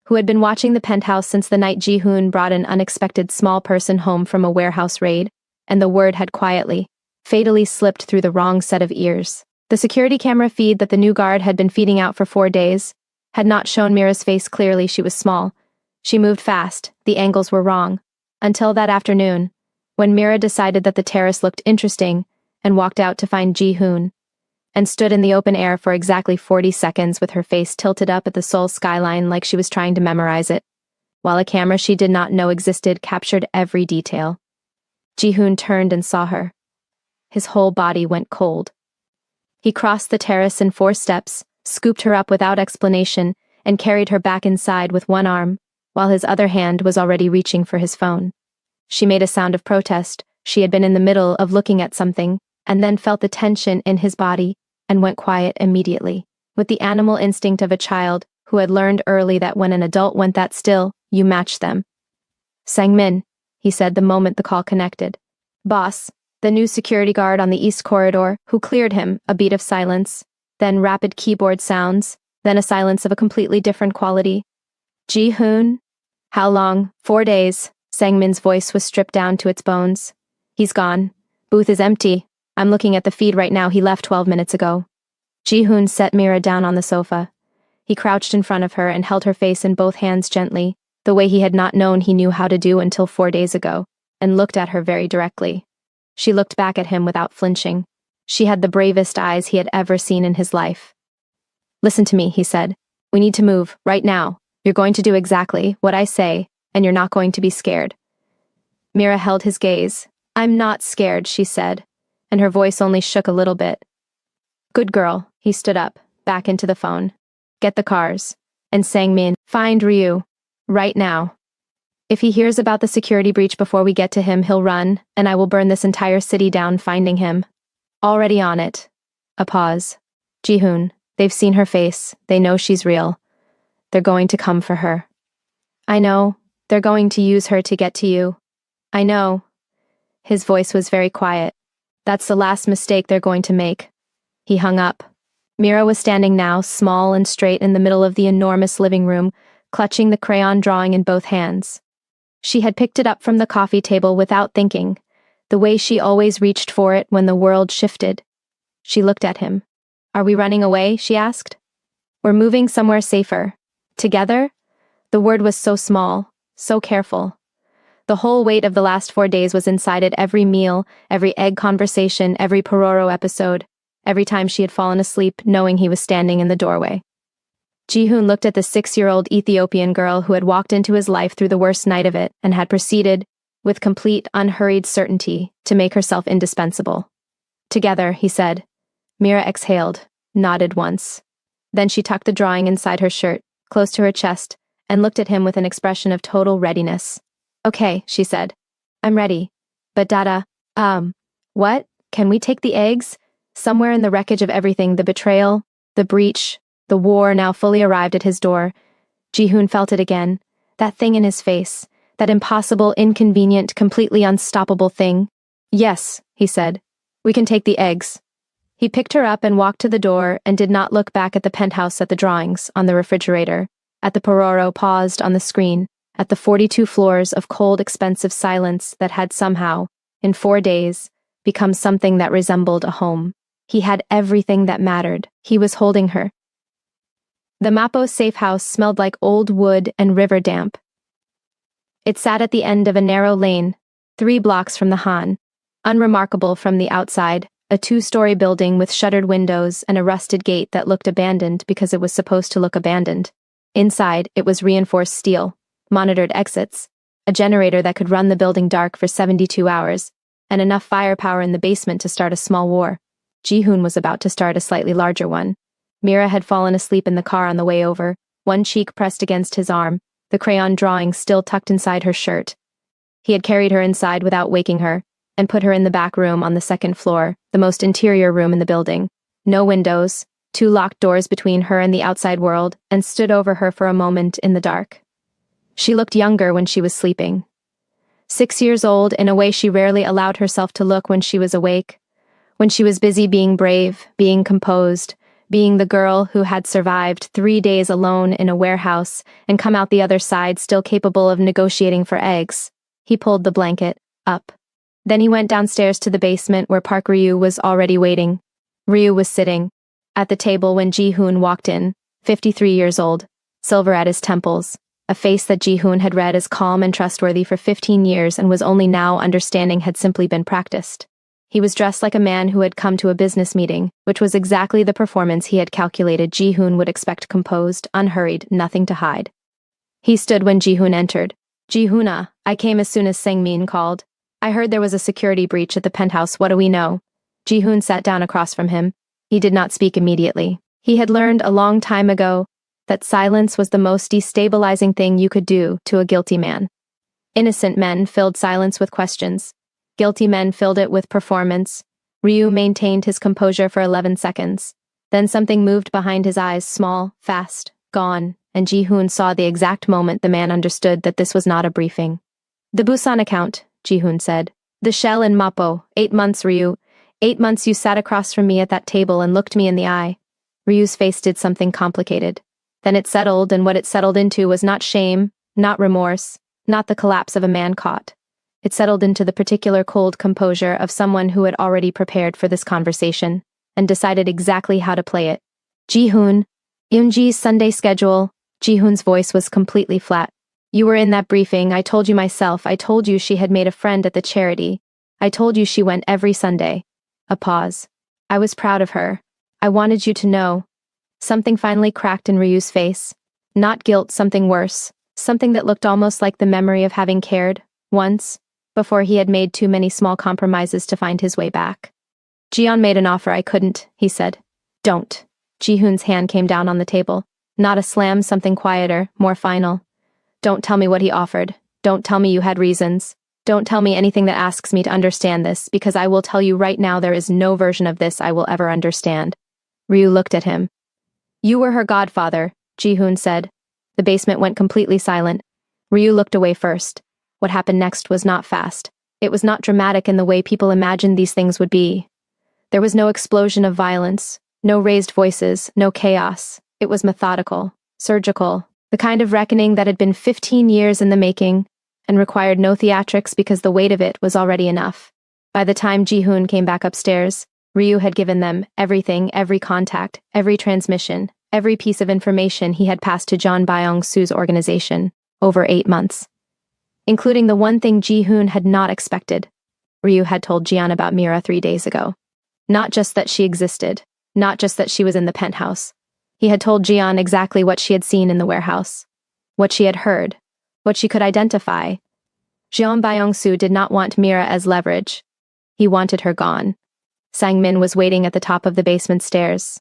who had been watching the penthouse since the night Ji-hoon brought an unexpected small person home from a warehouse raid, and the word had quietly, fatally slipped through the wrong set of ears. The security camera feed that the new guard had been feeding out for 4 days had not shown Mira's face clearly. She was small. She moved fast. The angles were wrong. Until that afternoon, when Mira decided that the terrace looked interesting and walked out to find Ji-hoon, and stood in the open air for exactly 40 seconds with her face tilted up at the Seoul skyline like she was trying to memorize it, while a camera she did not know existed captured every detail. Ji-hoon turned and saw her. His whole body went cold. He crossed the terrace in 4 steps, scooped her up without explanation, and carried her back inside with one arm, while his other hand was already reaching for his phone. She made a sound of protest. She had been in the middle of looking at something, and then felt the tension in his body, and went quiet immediately, with the animal instinct of a child who had learned early that when an adult went that still, you match them. "Sang-min," he said the moment the call connected. "Boss," the new security guard on the east corridor, who cleared him. A beat of silence, then rapid keyboard sounds, then a silence of a completely different quality. "Ji-hoon?" "How long?" 4 days. Sang-min's voice was stripped down to its bones. "He's gone. Booth is empty. I'm looking at the feed right now. He left 12 minutes ago." Ji-hoon set Mira down on the sofa. He crouched in front of her and held her face in both hands gently, the way he had not known he knew how to do until 4 days ago, and looked at her very directly. She looked back at him without flinching. She had the bravest eyes he had ever seen in his life. Listen to me, he said. We need to move, right now. You're going to do exactly what I say, and you're not going to be scared. Mira held his gaze. I'm not scared, she said, and her voice only shook a little bit. Good girl, he stood up, back into the phone. Get the cars. And Sangmin, find Ryu. Right now. If he hears about the security breach before we get to him, he'll run, and I will burn this entire city down finding him. Already on it. A pause. Ji-hoon, they've seen her face, they know she's real. They're going to come for her. I know, they're going to use her to get to you. I know. His voice was very quiet. That's the last mistake they're going to make. He hung up. Mira was standing now, small and straight in the middle of the enormous living room, clutching the crayon drawing in both hands. She had picked it up from the coffee table without thinking, the way she always reached for it when the world shifted. She looked at him. Are we running away? She asked. We're moving somewhere safer. Together? The word was so small, so careful. The whole weight of the last 4 days was inside it, every meal, every egg conversation, every Pororo episode, every time she had fallen asleep knowing he was standing in the doorway. Ji-hoon looked at the 6-year-old Ethiopian girl who had walked into his life through the worst night of it and had proceeded, with complete, unhurried certainty, to make herself indispensable. Together, he said. Mira exhaled, nodded once. Then she tucked the drawing inside her shirt, close to her chest, and looked at him with an expression of total readiness. Okay, she said. I'm ready. But Dada, what? Can we take the eggs? Somewhere in the wreckage of everything, the betrayal, the breach, the war now fully arrived at his door. Ji-hoon felt it again. That thing in his face. That impossible, inconvenient, completely unstoppable thing. Yes, he said. We can take the eggs. He picked her up and walked to the door and did not look back at the penthouse, at the drawings, on the refrigerator, at the Pororo paused on the screen, at the 42 floors of cold, expensive silence that had somehow, in 4 days, become something that resembled a home. He had everything that mattered. He was holding her. The Mapo safe house smelled like old wood and river damp. It sat at the end of a narrow lane, 3 blocks from the Han. Unremarkable from the outside, a 2-story building with shuttered windows and a rusted gate that looked abandoned because it was supposed to look abandoned. Inside, it was reinforced steel, monitored exits, a generator that could run the building dark for 72 hours, and enough firepower in the basement to start a small war. Ji-hoon was about to start a slightly larger one. Mira had fallen asleep in the car on the way over, one cheek pressed against his arm, the crayon drawing still tucked inside her shirt. He had carried her inside without waking her, and put her in the back room on the 2nd floor, the most interior room in the building. No windows, 2 locked doors between her and the outside world, and stood over her for a moment in the dark. She looked younger when she was sleeping. 6 years old in a way she rarely allowed herself to look when she was awake, when she was busy being brave, being composed, being the girl who had survived 3 days alone in a warehouse and come out the other side still capable of negotiating for eggs. He pulled the blanket up. Then he went downstairs to the basement where Park Ryu was already waiting. Ryu was sitting at the table when Ji-hoon walked in, 53 years old, silver at his temples, a face that Ji-hoon had read as calm and trustworthy for 15 years and was only now understanding had simply been practiced. He was dressed like a man who had come to a business meeting, which was exactly the performance he had calculated Ji-hoon would expect, composed, unhurried, nothing to hide. He stood when Ji-hoon entered. Ji-hoona, I came as soon as Sangmin called. I heard there was a security breach at the penthouse, what do we know? Ji-hoon sat down across from him. He did not speak immediately. He had learned a long time ago that silence was the most destabilizing thing you could do to a guilty man. Innocent men filled silence with questions. Guilty men filled it with performance. Ryu maintained his composure for 11 seconds. Then something moved behind his eyes, small, fast, gone, and Ji-hoon saw the exact moment the man understood that this was not a briefing. The Busan account, Ji-hoon said. The shell in Mapo, 8 months, Ryu. 8 months you sat across from me at that table and looked me in the eye. Ryu's face did something complicated. Then it settled, and what it settled into was not shame, not remorse, not the collapse of a man caught. It settled into the particular cold composure of someone who had already prepared for this conversation, and decided exactly how to play it. Ji-hoon, Yoonji's Sunday schedule. Ji-hoon's voice was completely flat. You were in that briefing, I told you myself, I told you she had made a friend at the charity. I told you she went every Sunday. A pause. I was proud of her. I wanted you to know. Something finally cracked in Ryu's face. Not guilt, something worse. Something that looked almost like the memory of having cared, once, before he had made too many small compromises to find his way back. Jiyeon made an offer I couldn't, he said. Don't. Ji-hoon's hand came down on the table. Not a slam, something quieter, more final. Don't tell me what he offered. Don't tell me you had reasons. Don't tell me anything that asks me to understand this, because I will tell you right now there is no version of this I will ever understand. Ryu looked at him. You were her godfather, Ji-hoon said. The basement went completely silent. Ryu looked away first. What happened next was not fast. It was not dramatic in the way people imagined these things would be. There was no explosion of violence, no raised voices, no chaos. It was methodical, surgical, the kind of reckoning that had been 15 years in the making and required no theatrics because the weight of it was already enough. By the time Ji-hoon came back upstairs, Ryu had given them everything, every contact, every transmission, every piece of information he had passed to John Byung-soo's organization over 8 months. Including the one thing Ji-hoon had not expected. Ryu had told Jiyeon about Mira 3 days ago. Not just that she existed, not just that she was in the penthouse. He had told Jiyeon exactly what she had seen in the warehouse, what she had heard, what she could identify. Jeon Byung-soo did not want Mira as leverage. He wanted her gone. Sang-min was waiting at the top of the basement stairs.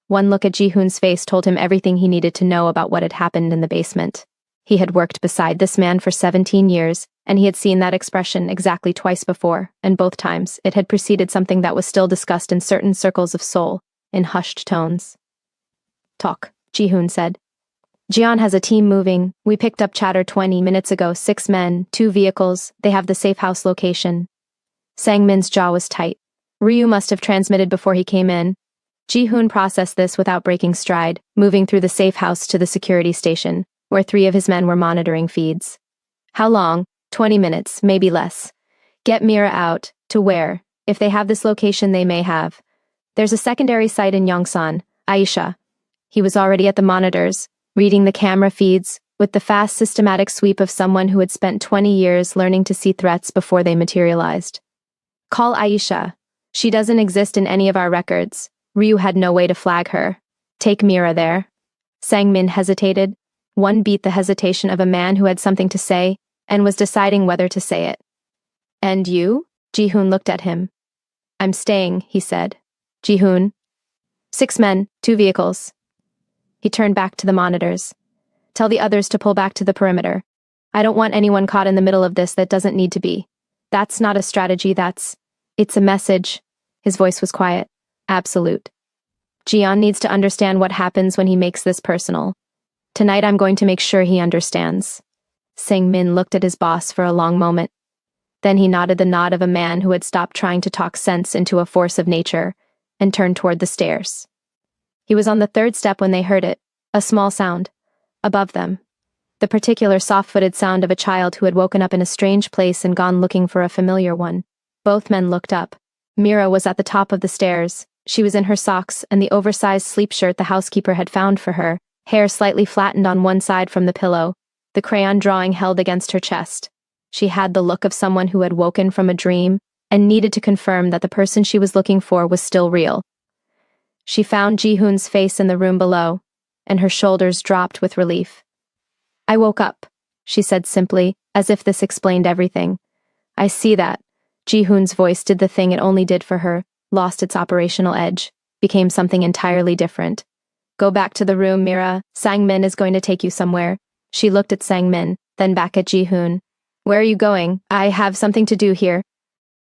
One look at Ji-hoon's face told him everything he needed to know about what had happened in the basement. He had worked beside this man for 17 years, and he had seen that expression exactly twice before, and both times it had preceded something that was still discussed in certain circles of Seoul, in hushed tones. Talk, Ji-hoon said. Jiyeon has a team moving. We picked up chatter 20 minutes ago, 6 men, 2 vehicles, they have the safe house location. Sang-min's jaw was tight. Ryu must have transmitted before he came in. Ji-hoon processed this without breaking stride, moving through the safe house to the security station, where 3 of his men were monitoring feeds. How long? 20 minutes, maybe less. Get Mira out. To where? If they have this location, they may have. There's a secondary site in Yongsan, Aisha. He was already at the monitors, reading the camera feeds, with the fast, systematic sweep of someone who had spent 20 years learning to see threats before they materialized. Call Aisha. She doesn't exist in any of our records. Ryu had no way to flag her. Take Mira there. Sang-min hesitated. One beat the hesitation of a man who had something to say, and was deciding whether to say it. And you? Ji-hoon looked at him. I'm staying, he said. Ji-hoon. 6 men, 2 vehicles. He turned back to the monitors. Tell the others to pull back to the perimeter. I don't want anyone caught in the middle of this that doesn't need to be. That's not a strategy, it's a message. His voice was quiet. Absolute. Jiyeon needs to understand what happens when he makes this personal. Tonight I'm going to make sure he understands. Sang-min looked at his boss for a long moment. Then he nodded the nod of a man who had stopped trying to talk sense into a force of nature, and turned toward the stairs. He was on the 3rd step when they heard it, a small sound. Above them. The particular soft-footed sound of a child who had woken up in a strange place and gone looking for a familiar one. Both men looked up. Mira was at the top of the stairs. She was in her socks and the oversized sleep shirt the housekeeper had found for her, hair slightly flattened on one side from the pillow, the crayon drawing held against her chest. She had the look of someone who had woken from a dream and needed to confirm that the person she was looking for was still real. She found Ji-hoon's face in the room below, and her shoulders dropped with relief. I woke up, she said simply, as if this explained everything. I see that. Ji-hoon's voice did the thing it only did for her, lost its operational edge, became something entirely different. Go back to the room, Mira. Sang-min is going to take you somewhere. She looked at Sang-min, then back at Ji-hoon. Where are you going? I have something to do here.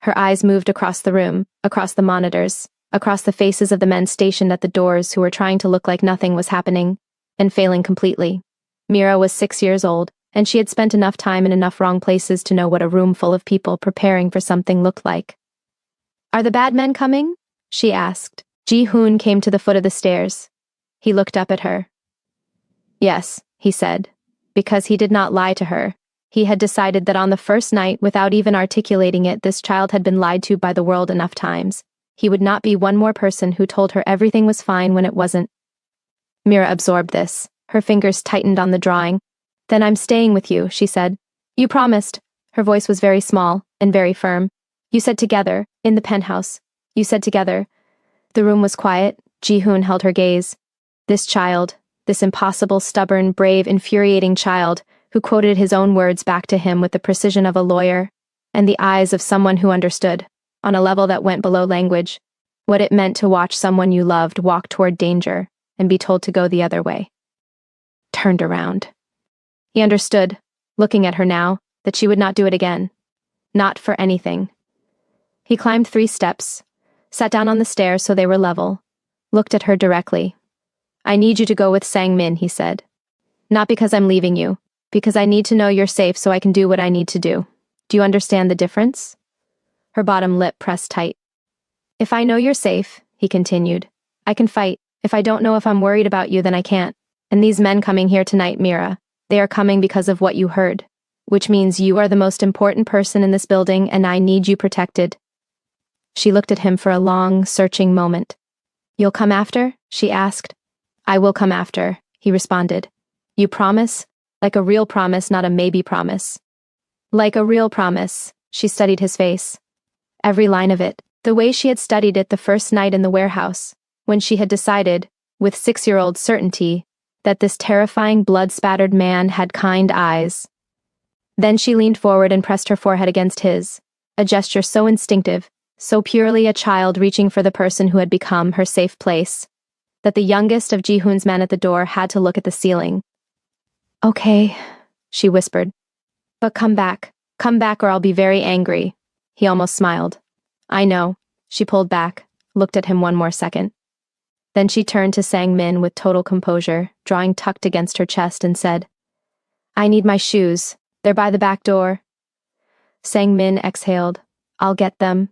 Her eyes moved across the room, across the monitors, across the faces of the men stationed at the doors who were trying to look like nothing was happening, and failing completely. Mira was 6 years old, and she had spent enough time in enough wrong places to know what a room full of people preparing for something looked like. Are the bad men coming? She asked. Ji-hoon came to the foot of the stairs. He looked up at her. Yes, he said, because he did not lie to her. He had decided that on the first night, without even articulating it, this child had been lied to by the world enough times. He would not be one more person who told her everything was fine when it wasn't. Mira absorbed this. Her fingers tightened on the drawing. Then I'm staying with you, she said. You promised. Her voice was very small and very firm. You said together, in the penthouse. You said together. The room was quiet. Ji-hoon held her gaze. This child, this impossible, stubborn, brave, infuriating child, who quoted his own words back to him with the precision of a lawyer, and the eyes of someone who understood, on a level that went below language, what it meant to watch someone you loved walk toward danger and be told to go the other way. Turned around. He understood, looking at her now, that she would not do it again. Not for anything. He climbed 3 steps, sat down on the stairs so they were level, looked at her directly. I need you to go with Sang-min, he said. Not because I'm leaving you, because I need to know you're safe so I can do what I need to do. Do you understand the difference? Her bottom lip pressed tight. If I know you're safe, he continued, I can fight. If I don't know if I'm worried about you, then I can't. And these men coming here tonight, Mira, they are coming because of what you heard. Which means you are the most important person in this building and I need you protected. She looked at him for a long, searching moment. You'll come after? She asked. I will come after, he responded. You promise? Like a real promise, not a maybe promise. Like a real promise, she studied his face. Every line of it, the way she had studied it the first night in the warehouse, when she had decided, with 6-year-old certainty, that this terrifying blood-spattered man had kind eyes. Then she leaned forward and pressed her forehead against his, a gesture so instinctive, so purely a child reaching for the person who had become her safe place, that the youngest of Ji-hoon's men at the door had to look at the ceiling. Okay, she whispered. But come back or I'll be very angry. He almost smiled. I know. She pulled back, looked at him one more second. Then she turned to Sang-min with total composure, drawing tucked against her chest, and said, I need my shoes. They're by the back door. Sang-min exhaled. I'll get them.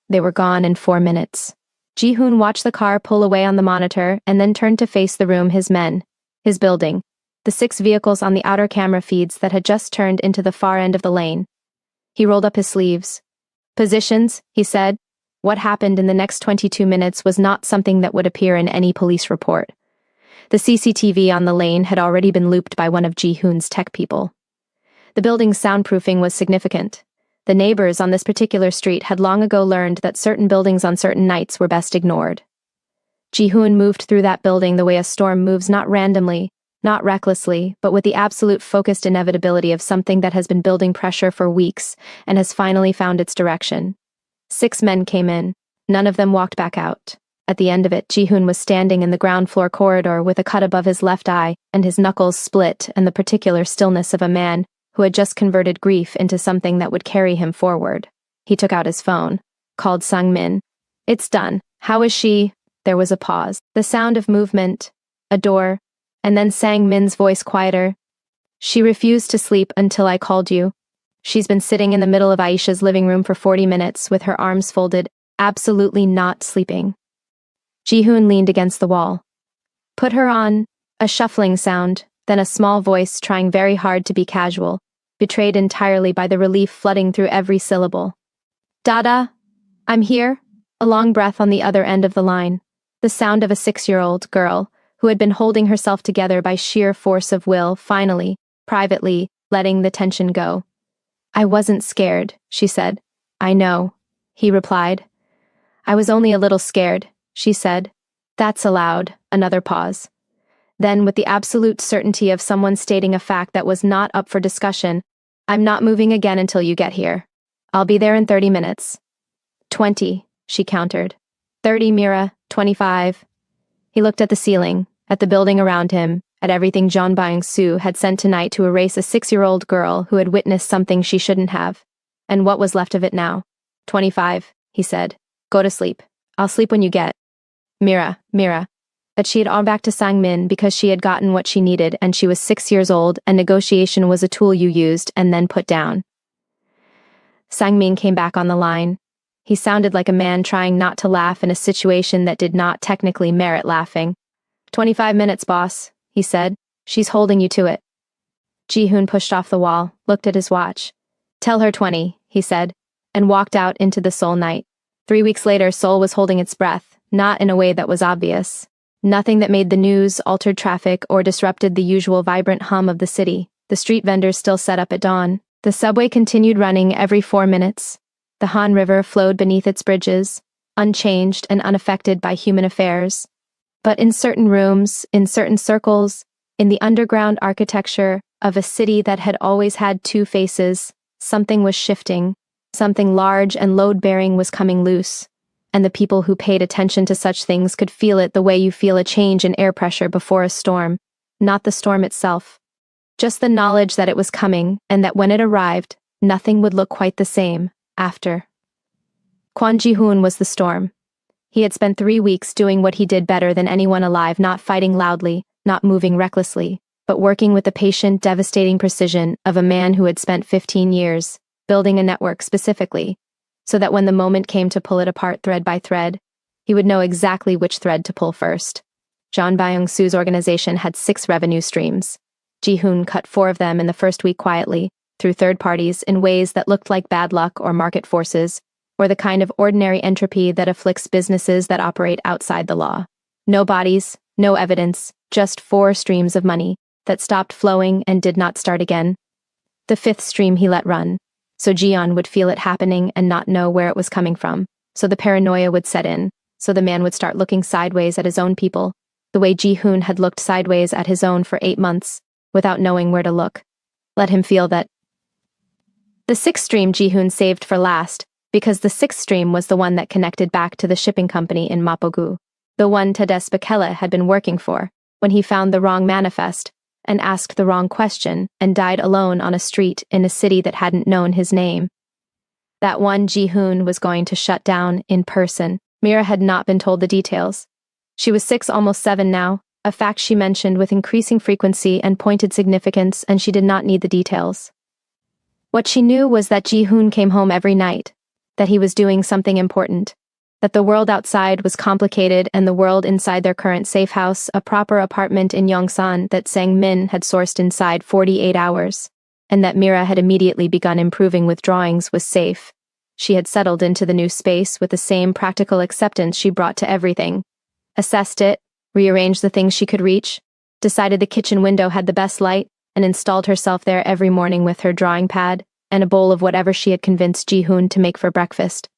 They were gone in 4 minutes. Ji-hoon watched the car pull away on the monitor and then turned to face the room, his men, his building, the 6 vehicles on the outer camera feeds that had just turned into the far end of the lane. He rolled up his sleeves. Positions, he said. What happened in the next 22 minutes was not something that would appear in any police report. The CCTV on the lane had already been looped by one of Ji-hoon's tech people. The building's soundproofing was significant. The neighbors on this particular street had long ago learned that certain buildings on certain nights were best ignored. Ji-hoon moved through that building the way a storm moves, not randomly, not recklessly, but with the absolute focused inevitability of something that has been building pressure for weeks and has finally found its direction. 6 men came in. None of them walked back out. At the end of it, Ji-hoon was standing in the ground floor corridor with a cut above his left eye and his knuckles split and the particular stillness of a man who had just converted grief into something that would carry him forward. He took out his phone, called Sang-min. It's done. How is she? There was a pause. The sound of movement, a door, and then Sang-min's voice quieter. She refused to sleep until I called you. She's been sitting in the middle of Aisha's living room for 40 minutes with her arms folded, absolutely not sleeping. Ji-hoon leaned against the wall. Put her on. A shuffling sound, then a small voice trying very hard to be casual, betrayed entirely by the relief flooding through every syllable. Dada, I'm here. A long breath on the other end of the line. The sound of a 6-year-old girl, who had been holding herself together by sheer force of will, finally, privately, letting the tension go. I wasn't scared, she said. I know, he replied. I was only a little scared, she said. That's allowed. Another pause. Then, with the absolute certainty of someone stating a fact that was not up for discussion, I'm not moving again until you get here. I'll be there in 30 minutes. 20, she countered. 30, Mira, 25. He looked at the ceiling, at the building around him, at everything Jean Byung-soo had sent tonight to erase a 6-year-old girl who had witnessed something she shouldn't have. And what was left of it now? 25, he said. Go to sleep. I'll sleep when you get. Mira. That she had gone back to Sang-min because she had gotten what she needed and she was 6 years old and negotiation was a tool you used and then put down. Sang-min came back on the line. He sounded like a man trying not to laugh in a situation that did not technically merit laughing. 25 minutes, boss, he said. She's holding you to it. Ji-hoon pushed off the wall, looked at his watch. Tell her 20, he said, and walked out into the Seoul night. 3 weeks later, Seoul was holding its breath, not in a way that was obvious. Nothing that made the news, altered traffic, or disrupted the usual vibrant hum of the city. The street vendors still set up at dawn. The subway continued running every 4 minutes. The Han River flowed beneath its bridges, unchanged and unaffected by human affairs. But in certain rooms, in certain circles, in the underground architecture of a city that had always had two faces, something was shifting, something large and load-bearing was coming loose, and the people who paid attention to such things could feel it the way you feel a change in air pressure before a storm, not the storm itself. Just the knowledge that it was coming, and that when it arrived, nothing would look quite the same, after. Kwon Ji-hoon was the storm. He had spent 3 weeks doing what he did better than anyone alive, not fighting loudly, not moving recklessly, but working with the patient, devastating precision of a man who had spent 15 years, building a network specifically, so that when the moment came to pull it apart thread by thread, he would know exactly which thread to pull first. John Byung-soo's organization had 6 revenue streams. Ji-hoon cut 4 of them in the first week quietly, through third parties in ways that looked like bad luck or market forces, or the kind of ordinary entropy that afflicts businesses that operate outside the law. No bodies, no evidence, just 4 streams of money that stopped flowing and did not start again. The 5th stream he let run, so Jian would feel it happening and not know where it was coming from, so the paranoia would set in, so the man would start looking sideways at his own people, the way Ji-hoon had looked sideways at his own for 8 months, without knowing where to look. Let him feel that. The 6th stream Ji-hoon saved for last, because the 6th stream was the one that connected back to the shipping company in Mapogu, the one Tades Bekele had been working for, when he found the wrong manifest, and asked the wrong question, and died alone on a street in a city that hadn't known his name. That one Ji-hoon was going to shut down in person. Mira had not been told the details. She was 6, almost 7 now, a fact she mentioned with increasing frequency and pointed significance, and she did not need the details. What she knew was that Ji-hoon came home every night, that he was doing something important, that the world outside was complicated and the world inside their current safe house, a proper apartment in Yongsan that Sang-min had sourced inside 48 hours, and that Mira had immediately begun improving with drawings, was safe. She had settled into the new space with the same practical acceptance she brought to everything, assessed it, rearranged the things she could reach, decided the kitchen window had the best light, and installed herself there every morning with her drawing pad and a bowl of whatever she had convinced Ji-hoon to make for breakfast.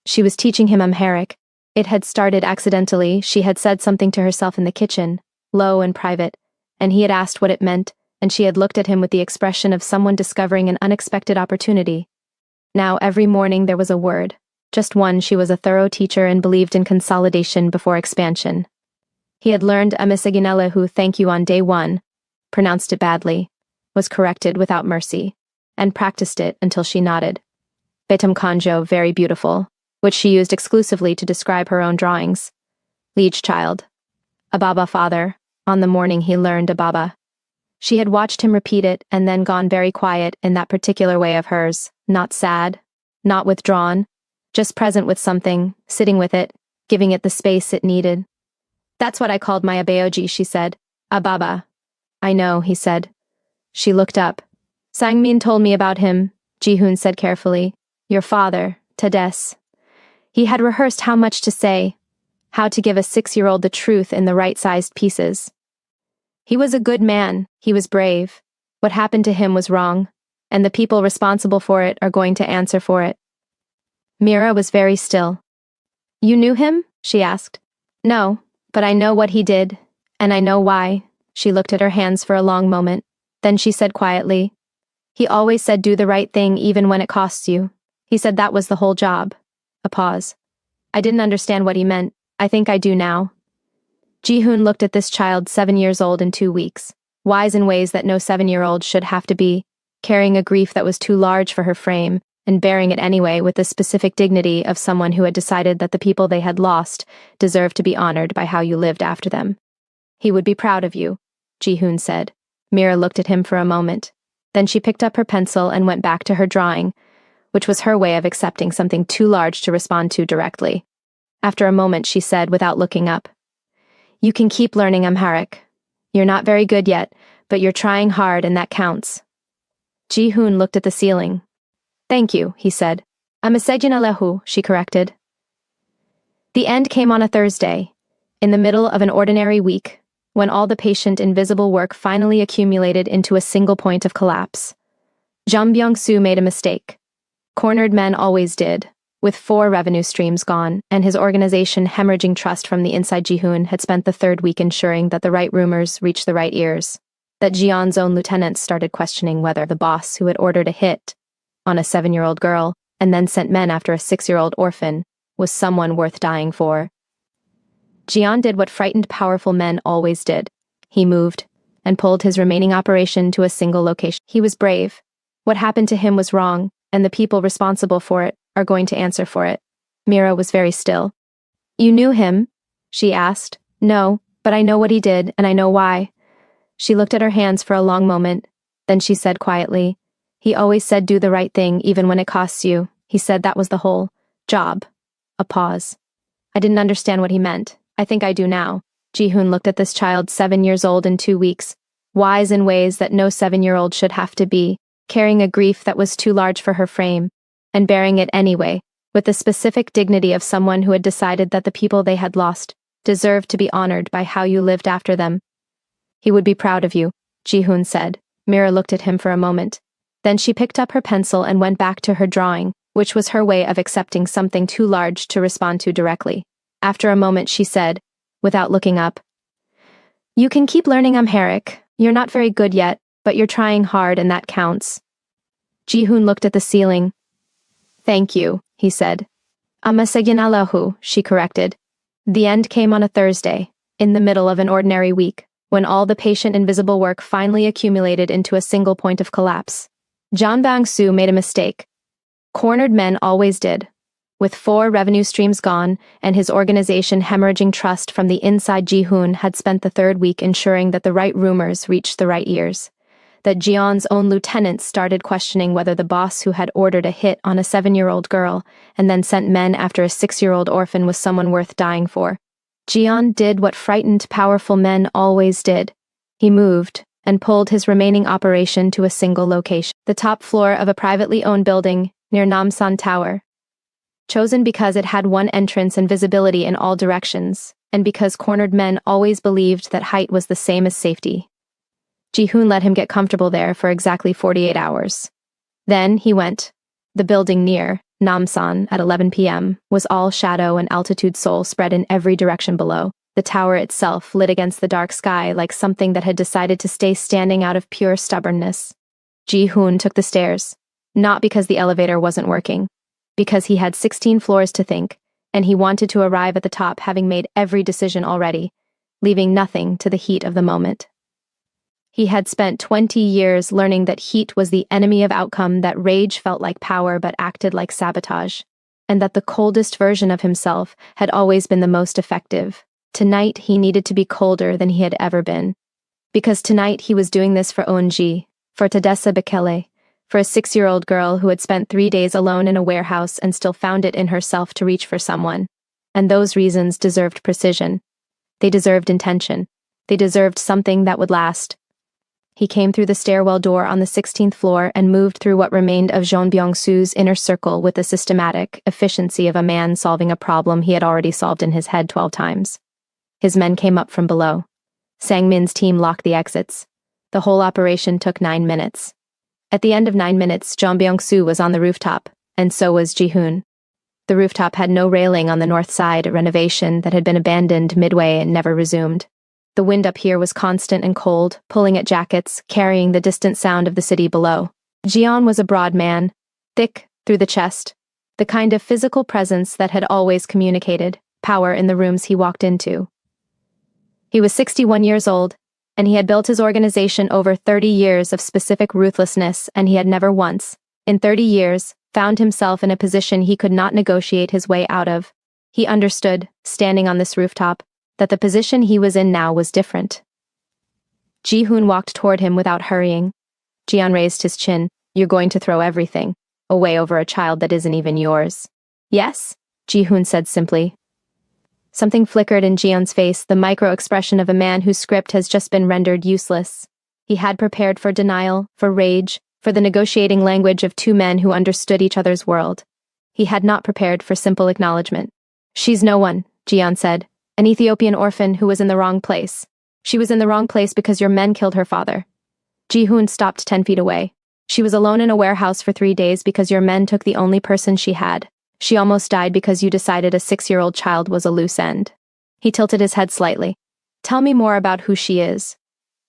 She was teaching him Amharic. It had started accidentally. She had said something to herself in the kitchen, low and private, and he had asked what it meant, and she had looked at him with the expression of someone discovering an unexpected opportunity. Now every morning there was a word, just one. She was a thorough teacher and believed in consolidation before expansion. He had learned Amisaginelehu thank you on day 1, pronounced it badly, was corrected without mercy, and practiced it until she nodded. Betum Kanjo, very beautiful, which she used exclusively to describe her own drawings. Liege child. Ababa father, on the morning he learned Ababa. She had watched him repeat it and then gone very quiet in that particular way of hers, not sad, not withdrawn, just present with something, sitting with it, giving it the space it needed. That's what I called my Abeoji, she said. Ababa. I know, he said. She looked up. Sang-min told me about him, Ji-hoon said carefully. Your father, Tades. He had rehearsed how much to say, how to give a 6-year-old the truth in the right-sized pieces. He was a good man, he was brave. What happened to him was wrong, and the people responsible for it are going to answer for it. Mira was very still. You knew him? She asked. No, but I know what he did, and I know why. She looked at her hands for a long moment. Then she said quietly, he always said do the right thing even when it costs you. He said that was the whole job. A pause. I didn't understand what he meant. I think I do now. Ji-hoon looked at this child 7 years old in 2 weeks, wise in ways that no 7-year-old should have to be, carrying a grief that was too large for her frame, and bearing it anyway with the specific dignity of someone who had decided that the people they had lost deserved to be honored by how you lived after them. He would be proud of you, Ji-hoon said. Mira looked at him for a moment. Then she picked up her pencil and went back to her drawing, which was her way of accepting something too large to respond to directly. After a moment she said without looking up, you can keep learning Amharic. You're not very good yet, but you're trying hard and that counts. Ji-hoon looked at the ceiling. Thank you, he said. Amisaginalehu, she corrected. The end came on a Thursday, in the middle of an ordinary week, when all the patient invisible work finally accumulated into a single point of collapse. Jang Byung-soo made a mistake. Cornered men always did. With 4 revenue streams gone, and his organization hemorrhaging trust from the inside, Ji-hoon had spent the 3rd week ensuring that the right rumors reached the right ears. That Ji-yeon's own lieutenants started questioning whether the boss who had ordered a hit on a 7-year-old girl and then sent men after a 6-year-old orphan was someone worth dying for. Ji-yeon did what frightened powerful men always did. He moved and pulled his remaining operation to a single location. He was brave. What happened to him was wrong, and the people responsible for it are going to answer for it. Mira was very still. You knew him? She asked. No, but I know what he did, and I know why. She looked at her hands for a long moment. Then she said quietly, he always said do the right thing even when it costs you. He said that was the whole job. A pause. I didn't understand what he meant. I think I do now. Ji-hoon looked at this child 7 years old in 2 weeks, wise in ways that no 7-year-old should have to be, carrying a grief that was too large for her frame, and bearing it anyway, with the specific dignity of someone who had decided that the people they had lost deserved to be honored by how you lived after them. He would be proud of you, Ji-hoon said. Mira looked at him for a moment. Then she picked up her pencil and went back to her drawing, which was her way of accepting something too large to respond to directly. After a moment she said, without looking up, you can keep learning Amharic. You're not very good yet, but you're trying hard and that counts. Ji-hoon looked at the ceiling. Thank you, he said. Amasaginallahu, she corrected. The end came on a Thursday, in the middle of an ordinary week, when all the patient invisible work finally accumulated into a single point of collapse. John Bang-soo made a mistake. Cornered men always did. With 4 revenue streams gone, and his organization hemorrhaging trust from the inside, Ji-hoon had spent the 3rd week ensuring that the right rumors reached the right ears. That Ji-yeon's own lieutenants started questioning whether the boss who had ordered a hit on a 7-year-old girl and then sent men after a 6-year-old orphan was someone worth dying for. Ji-yeon did what frightened powerful men always did. He moved and pulled his remaining operation to a single location, the top floor of a privately owned building near Namsan Tower. Chosen because it had one entrance and visibility in all directions, and because cornered men always believed that height was the same as safety. Ji-hoon let him get comfortable there for exactly 48 hours. Then he went. The building near Namsan at 11 p.m. was all shadow and altitude soul spread in every direction below. The tower itself lit against the dark sky like something that had decided to stay standing out of pure stubbornness. Ji-hoon took the stairs, not because the elevator wasn't working, because he had 16 floors to think, and he wanted to arrive at the top having made every decision already, leaving nothing to the heat of the moment. He had spent 20 years learning that heat was the enemy of outcome, that rage felt like power but acted like sabotage, and that the coldest version of himself had always been the most effective. Tonight he needed to be colder than he had ever been. Because tonight he was doing this for Onji, for Tadessa Bekele, for a 6-year-old girl who had spent 3 days alone in a warehouse and still found it in herself to reach for someone. And those reasons deserved precision. They deserved intention. They deserved something that would last. He came through the stairwell door on the 16th floor and moved through what remained of Jeon Byung-soo's inner circle with the systematic efficiency of a man solving a problem he had already solved in his head 12 times. His men came up from below. Sang-min's team locked the exits. The whole operation took 9 minutes. At the end of 9 minutes, Jeon Byung-soo was on the rooftop, and so was Ji-hoon. The rooftop had no railing on the north side, a renovation that had been abandoned midway and never resumed. The wind up here was constant and cold, pulling at jackets, carrying the distant sound of the city below. Ji-yeon was a broad man, thick through the chest, the kind of physical presence that had always communicated power in the rooms he walked into. He was 61 years old, and he had built his organization over 30 years of specific ruthlessness, and he had never once, in 30 years, found himself in a position he could not negotiate his way out of. He understood, standing on this rooftop, that the position he was in now was different. Ji-hoon walked toward him without hurrying. Ji-yeon raised his chin. You're going to throw everything away over a child that isn't even yours. Yes, Ji-hoon said simply. Something flickered in Ji-yeon's face, the micro-expression of a man whose script has just been rendered useless. He had prepared for denial, for rage, for the negotiating language of 2 men who understood each other's world. He had not prepared for simple acknowledgement. She's no one, Ji-yeon said. An Ethiopian orphan who was in the wrong place. She was in the wrong place because your men killed her father. Ji-hoon stopped 10 feet away. She was alone in a warehouse for 3 days because your men took the only person she had. She almost died because you decided a 6-year-old child was a loose end. He tilted his head slightly. Tell me more about who she is.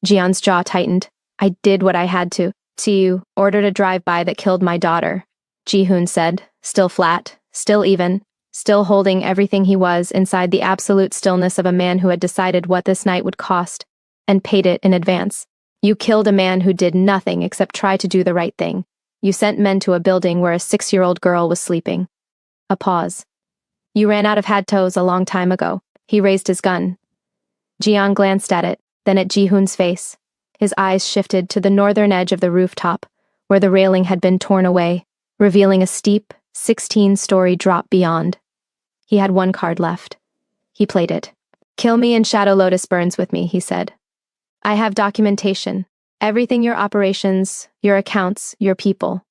Jian's jaw tightened. I did what I had to. You ordered a drive-by that killed my daughter. Ji-hoon said, still flat, still even, still holding everything he was inside the absolute stillness of a man who had decided what this night would cost, and paid it in advance. You killed a man who did nothing except try to do the right thing. You sent men to a building where a 6-year-old girl was sleeping. A pause. You ran out of had-tos a long time ago. He raised his gun. Jian glanced at it, then at Ji-hoon's face. His eyes shifted to the northern edge of the rooftop, where the railing had been torn away, revealing a steep, 16-story drop beyond. He had one card left. He played it. Kill me and Shadow Lotus burns with me, he said. I have documentation. Everything your operations, your accounts, your people.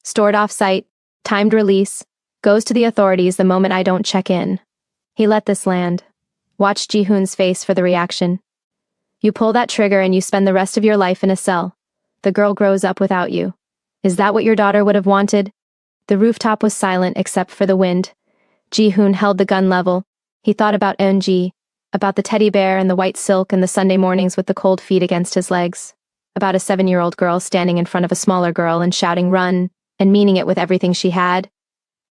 Stored off-site, timed release, goes to the authorities the moment I don't check in. He let this land. Watched Ji-hoon's face for the reaction. You pull that trigger and you spend the rest of your life in a cell. The girl grows up without you. Is that what your daughter would have wanted? The rooftop was silent except for the wind. Ji-hoon held the gun level. He thought about Eun-ji, about the teddy bear and the white silk and the Sunday mornings with the cold feet against his legs, about a 7-year-old girl standing in front of a smaller girl and shouting run, and meaning it with everything she had.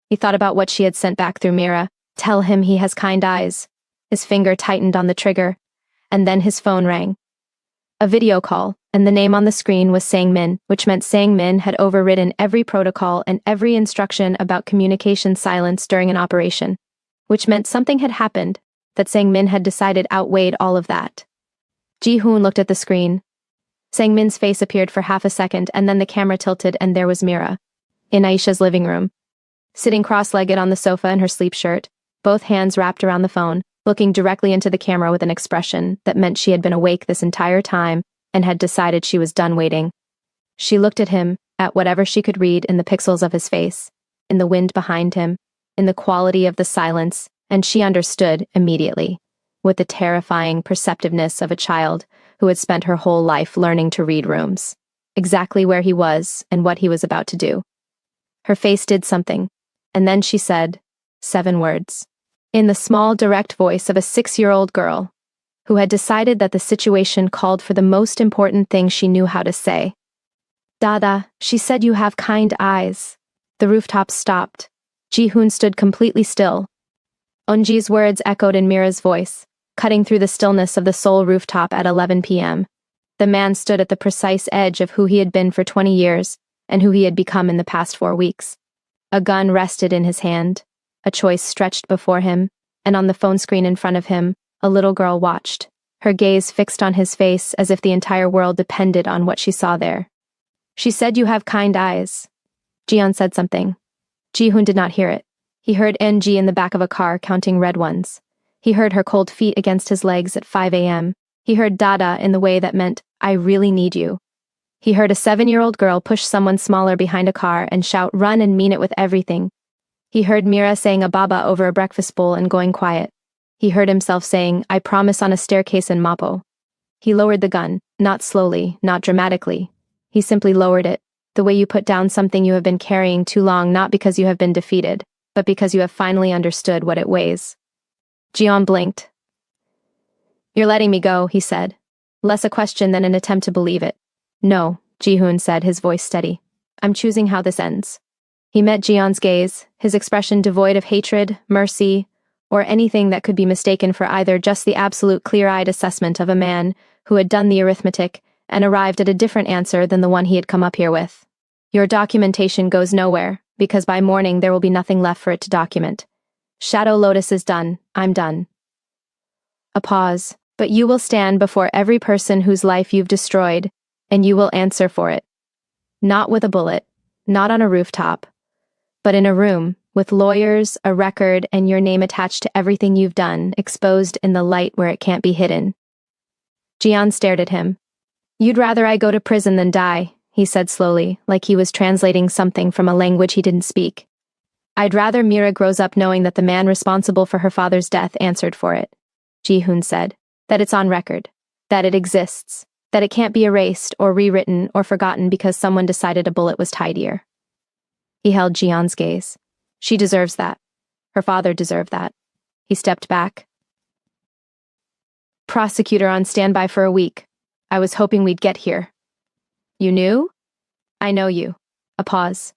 He thought about what she had sent back through Mira. Tell him he has kind eyes. His finger tightened on the trigger, and then his phone rang. A video call, and the name on the screen was Sang-min, which meant Sang-min had overridden every protocol and every instruction about communication silence during an operation, which meant something had happened that Sang-min had decided outweighed all of that. Ji-hoon looked at the screen. Sang-min's face appeared for half a second, and then the camera tilted and there was Mira, in Aisha's living room, sitting cross-legged on the sofa in her sleep shirt, both hands wrapped around the phone, looking directly into the camera with an expression that meant she had been awake this entire time and had decided she was done waiting. She looked at him, at whatever she could read in the pixels of his face, in the wind behind him, in the quality of the silence, and she understood immediately, with the terrifying perceptiveness of a child who had spent her whole life learning to read rooms, exactly where he was and what he was about to do. Her face did something, and then she said 7 words. In the small, direct voice of a 6-year-old girl, who had decided that the situation called for the most important thing she knew how to say. Dada, she said you have kind eyes. The rooftop stopped. Ji-hoon stood completely still. Eun-ji's words echoed in Mira's voice, cutting through the stillness of the Seoul rooftop at 11 p.m. The man stood at the precise edge of who he had been for 20 years and who he had become in the past 4 weeks. A gun rested in his hand. A choice stretched before him, and on the phone screen in front of him, a little girl watched, her gaze fixed on his face as if the entire world depended on what she saw there. She said you have kind eyes. Jian said something. Ji-hoon did not hear it. He heard Eun-ji in the back of a car counting red ones. He heard her cold feet against his legs at 5 a.m. He heard Dada in the way that meant, I really need you. He heard a 7-year-old girl push someone smaller behind a car and shout run and mean it with everything. He heard Mira saying a baba over a breakfast bowl and going quiet. He heard himself saying, I promise on a staircase in Mapo. He lowered the gun, not slowly, not dramatically. He simply lowered it, the way you put down something you have been carrying too long not because you have been defeated, but because you have finally understood what it weighs. Jian blinked. You're letting me go, he said. Less a question than an attempt to believe it. No, Ji-hoon said, his voice steady. I'm choosing how this ends. He met Jian's gaze, his expression devoid of hatred, mercy, or anything that could be mistaken for either just the absolute clear-eyed assessment of a man who had done the arithmetic and arrived at a different answer than the one he had come up here with. Your documentation goes nowhere, because by morning there will be nothing left for it to document. Shadow Lotus is done. I'm done. A pause. But you will stand before every person whose life you've destroyed, and you will answer for it. Not with a bullet, not on a rooftop, but in a room, with lawyers, a record, and your name attached to everything you've done, exposed in the light where it can't be hidden. Jian stared at him. You'd rather I go to prison than die, he said slowly, like he was translating something from a language he didn't speak. I'd rather Mira grows up knowing that the man responsible for her father's death answered for it, Ji-hoon said, that it's on record, that it exists, That it can't be erased or rewritten or forgotten because someone decided a bullet was tidier. He held Jian's gaze. She deserves that. Her father deserved that. He stepped back. Prosecutor on standby for a week. I was hoping we'd get here. You knew? I know you. A pause.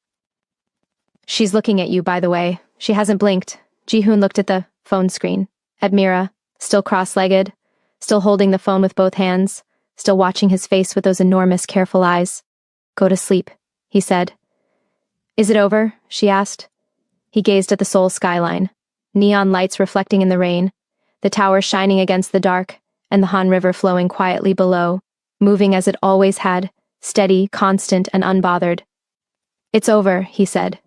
She's looking at you, by the way. She hasn't blinked. Ji-hoon looked at the phone screen. At Mira, still cross-legged, still holding the phone with both hands, still watching his face with those enormous, careful eyes. Go to sleep, he said. Is it over? She asked. He gazed at the Seoul skyline. Neon lights reflecting in the rain, the tower shining against the dark, and the Han River flowing quietly below, moving as it always had, steady, constant, and unbothered. It's over, he said.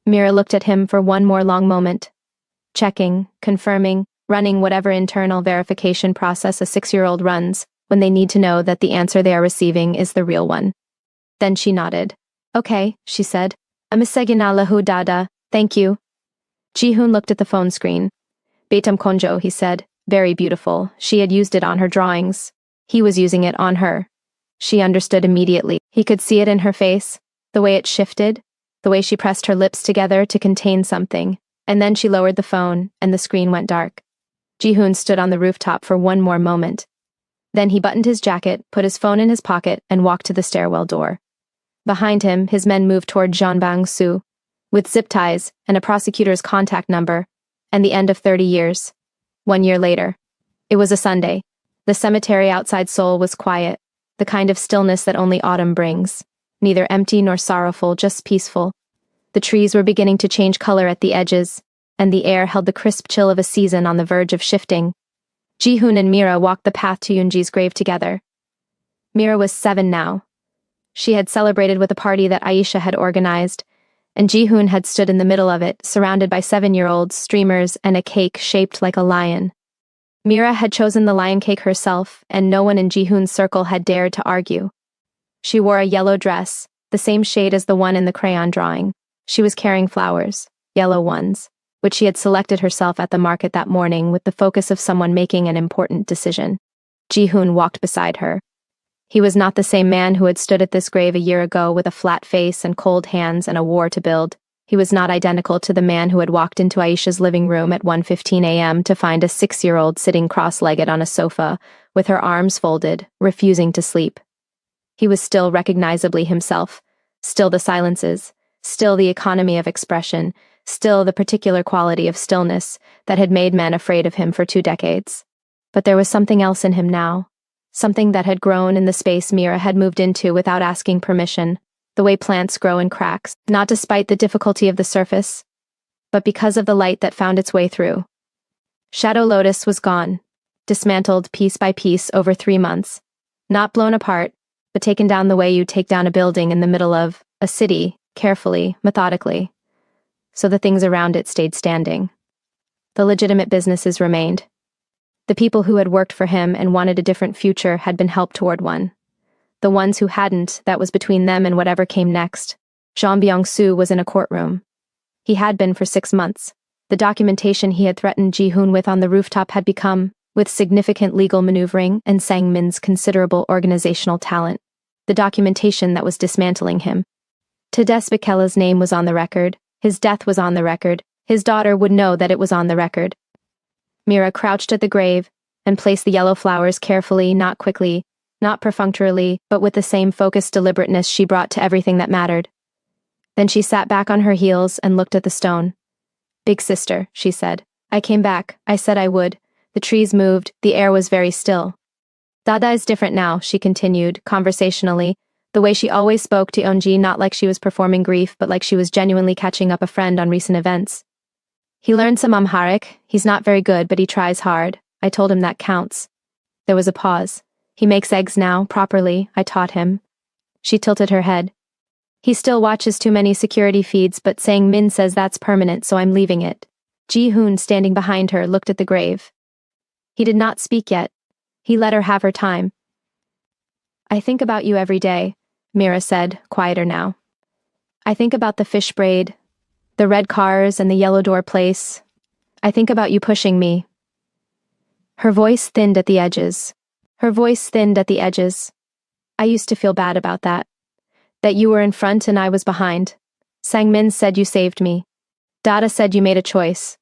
Mira looked at him for one more long moment, checking, confirming, running whatever internal verification process a 6-year-old runs when they need to know that the answer they are receiving is the real one. Then she nodded. Okay, she said. Amiseginallahu Dada, thank you. Ji-hoon looked at the phone screen. Betam Konjo, he said. Very beautiful. She had used it on her drawings. He was using it on her. She understood immediately. He could see it in her face, the way it shifted, the way she pressed her lips together to contain something, and then she lowered the phone, and the screen went dark. Ji-hoon stood on the rooftop for one more moment. Then he buttoned his jacket, put his phone in his pocket, and walked to the stairwell door. Behind him, his men moved toward Jeonbang-su, with zip ties and a prosecutor's contact number, and the end of 30 years. 1 year later. It was a Sunday. The cemetery outside Seoul was quiet, the kind of stillness that only autumn brings. Neither empty nor sorrowful, just peaceful. The trees were beginning to change color at the edges, and the air held the crisp chill of a season on the verge of shifting. Ji-hoon and Mira walked the path to Yoonji's grave together. Mira was 7 now. She had celebrated with a party that Aisha had organized, and Ji-hoon had stood in the middle of it, surrounded by 7-year-olds, streamers, and a cake shaped like a lion. Mira had chosen the lion cake herself, and no one in Ji-hoon's circle had dared to argue. She wore a yellow dress, the same shade as the one in the crayon drawing. She was carrying flowers, yellow ones, which she had selected herself at the market that morning with the focus of someone making an important decision. Ji-hoon walked beside her. He was not the same man who had stood at this grave a year ago with a flat face and cold hands and a war to build. He was not identical to the man who had walked into Aisha's living room at 1:15 a.m. to find a 6-year-old sitting cross-legged on a sofa, with her arms folded, refusing to sleep. He was still recognizably himself, still the silences, still the economy of expression, still the particular quality of stillness that had made men afraid of him for 2 decades. But there was something else in him now. Something that had grown in the space Mira had moved into without asking permission, the way plants grow in cracks, not despite the difficulty of the surface, but because of the light that found its way through. Shadow Lotus was gone, dismantled piece by piece over 3 months, not blown apart, but taken down the way you take down a building in the middle of a city, carefully, methodically, so the things around it stayed standing. The legitimate businesses remained. The people who had worked for him and wanted a different future had been helped toward one. The ones who hadn't, that was between them and whatever came next. Jean Byung-soo was in a courtroom. He had been for 6 months. The documentation he had threatened Ji-hoon with on the rooftop had become, with significant legal maneuvering and Sang-min's considerable organizational talent, the documentation that was dismantling him. Tedesbekela's name was on the record, his death was on the record, his daughter would know that it was on the record. Mira crouched at the grave and placed the yellow flowers carefully, not quickly, not perfunctorily, but with the same focused deliberateness she brought to everything that mattered. Then she sat back on her heels and looked at the stone. Big sister, she said. I came back. I said I would. The trees moved. The air was very still. Dada is different now, she continued, conversationally, the way she always spoke to Eunji, not like she was performing grief, but like she was genuinely catching up a friend on recent events. He learned some Amharic. He's not very good, but he tries hard. I told him that counts. There was a pause. He makes eggs now, properly, I taught him. She tilted her head. He still watches too many security feeds, but Sang-min says that's permanent, so I'm leaving it. Ji-hoon, standing behind her, looked at the grave. He did not speak yet. He let her have her time. I think about you every day, Mira said, quieter now. I think about the fish braid, the red cars and the yellow door place. I think about you pushing me. Her voice thinned at the edges. Her voice thinned at the edges. I used to feel bad about that. That you were in front and I was behind. Sangmin said you saved me. Dada said you made a choice.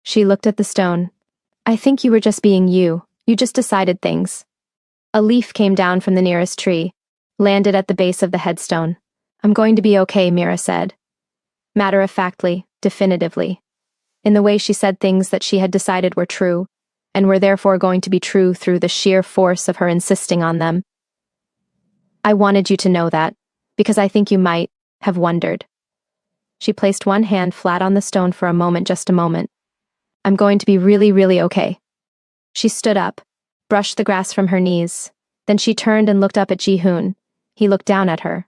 She looked at the stone. I think you were just being you. You just decided things. A leaf came down from the nearest tree, landed at the base of the headstone. I'm going to be okay, Mira said. Matter-of-factly, definitively. In the way she said things that she had decided were true, and were therefore going to be true through the sheer force of her insisting on them. I wanted you to know that, because I think you might have wondered. She placed one hand flat on the stone for a moment, just a moment. I'm going to be really, really okay. She stood up, brushed the grass from her knees. Then she turned and looked up at Ji-hoon. He looked down at her.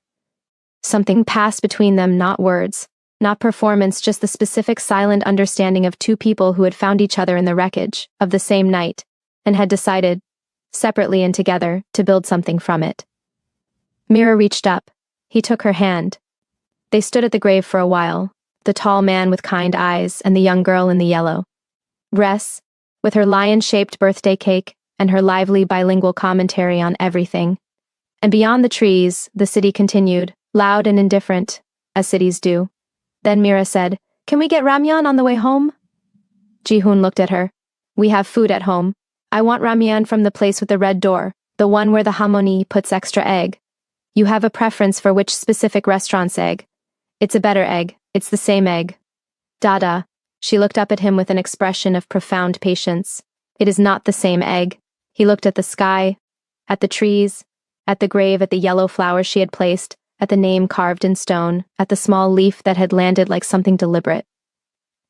Something passed between them, not words, not performance, just the specific silent understanding of two people who had found each other in the wreckage of the same night and had decided, separately and together, to build something from it. Mira reached up. He took her hand. They stood at the grave for a while, the tall man with kind eyes and the young girl in the yellow. Ress, with her lion-shaped birthday cake and her lively bilingual commentary on everything. And beyond the trees, the city continued, loud and indifferent, as cities do. Then Mira said, "Can we get ramyeon on the way home?" Ji-hoon looked at her. "We have food at home. I want ramyeon from the place with the red door, the one where the harmony puts extra egg. You have a preference for which specific restaurant's egg. It's a better egg. It's the same egg." Dada. She looked up at him with an expression of profound patience. It is not the same egg. He looked at the sky, at the trees, at the grave, at the yellow flowers she had placed, at the name carved in stone, at the small leaf that had landed like something deliberate.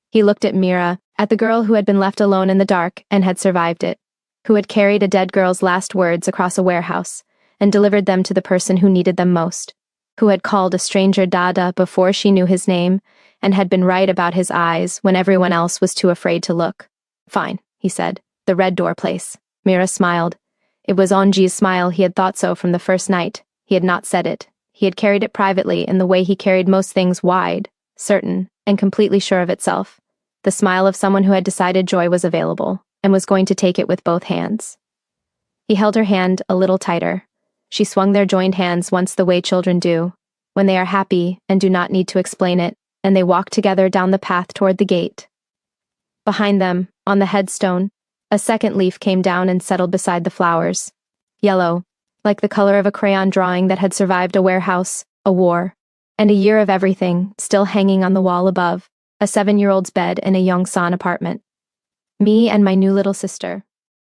He looked at Mira, at the girl who had been left alone in the dark and had survived it, who had carried a dead girl's last words across a warehouse and delivered them to the person who needed them most, who had called a stranger Dada before she knew his name and had been right about his eyes when everyone else was too afraid to look. "Fine," he said. "The red door place." Mira smiled. It was Onji's smile. He had thought so from the first night. He had not said it. He had carried it privately in the way he carried most things, wide, certain, and completely sure of itself. The smile of someone who had decided joy was available, and was going to take it with both hands. He held her hand a little tighter. She swung their joined hands once the way children do, when they are happy and do not need to explain it, and they walked together down the path toward the gate. Behind them, on the headstone, a second leaf came down and settled beside the flowers. Yellow, like the color of a crayon drawing that had survived a warehouse, a war, and a year of everything, still hanging on the wall above, a 7-year-old's bed in a Yongsan apartment. Me and my new little sister.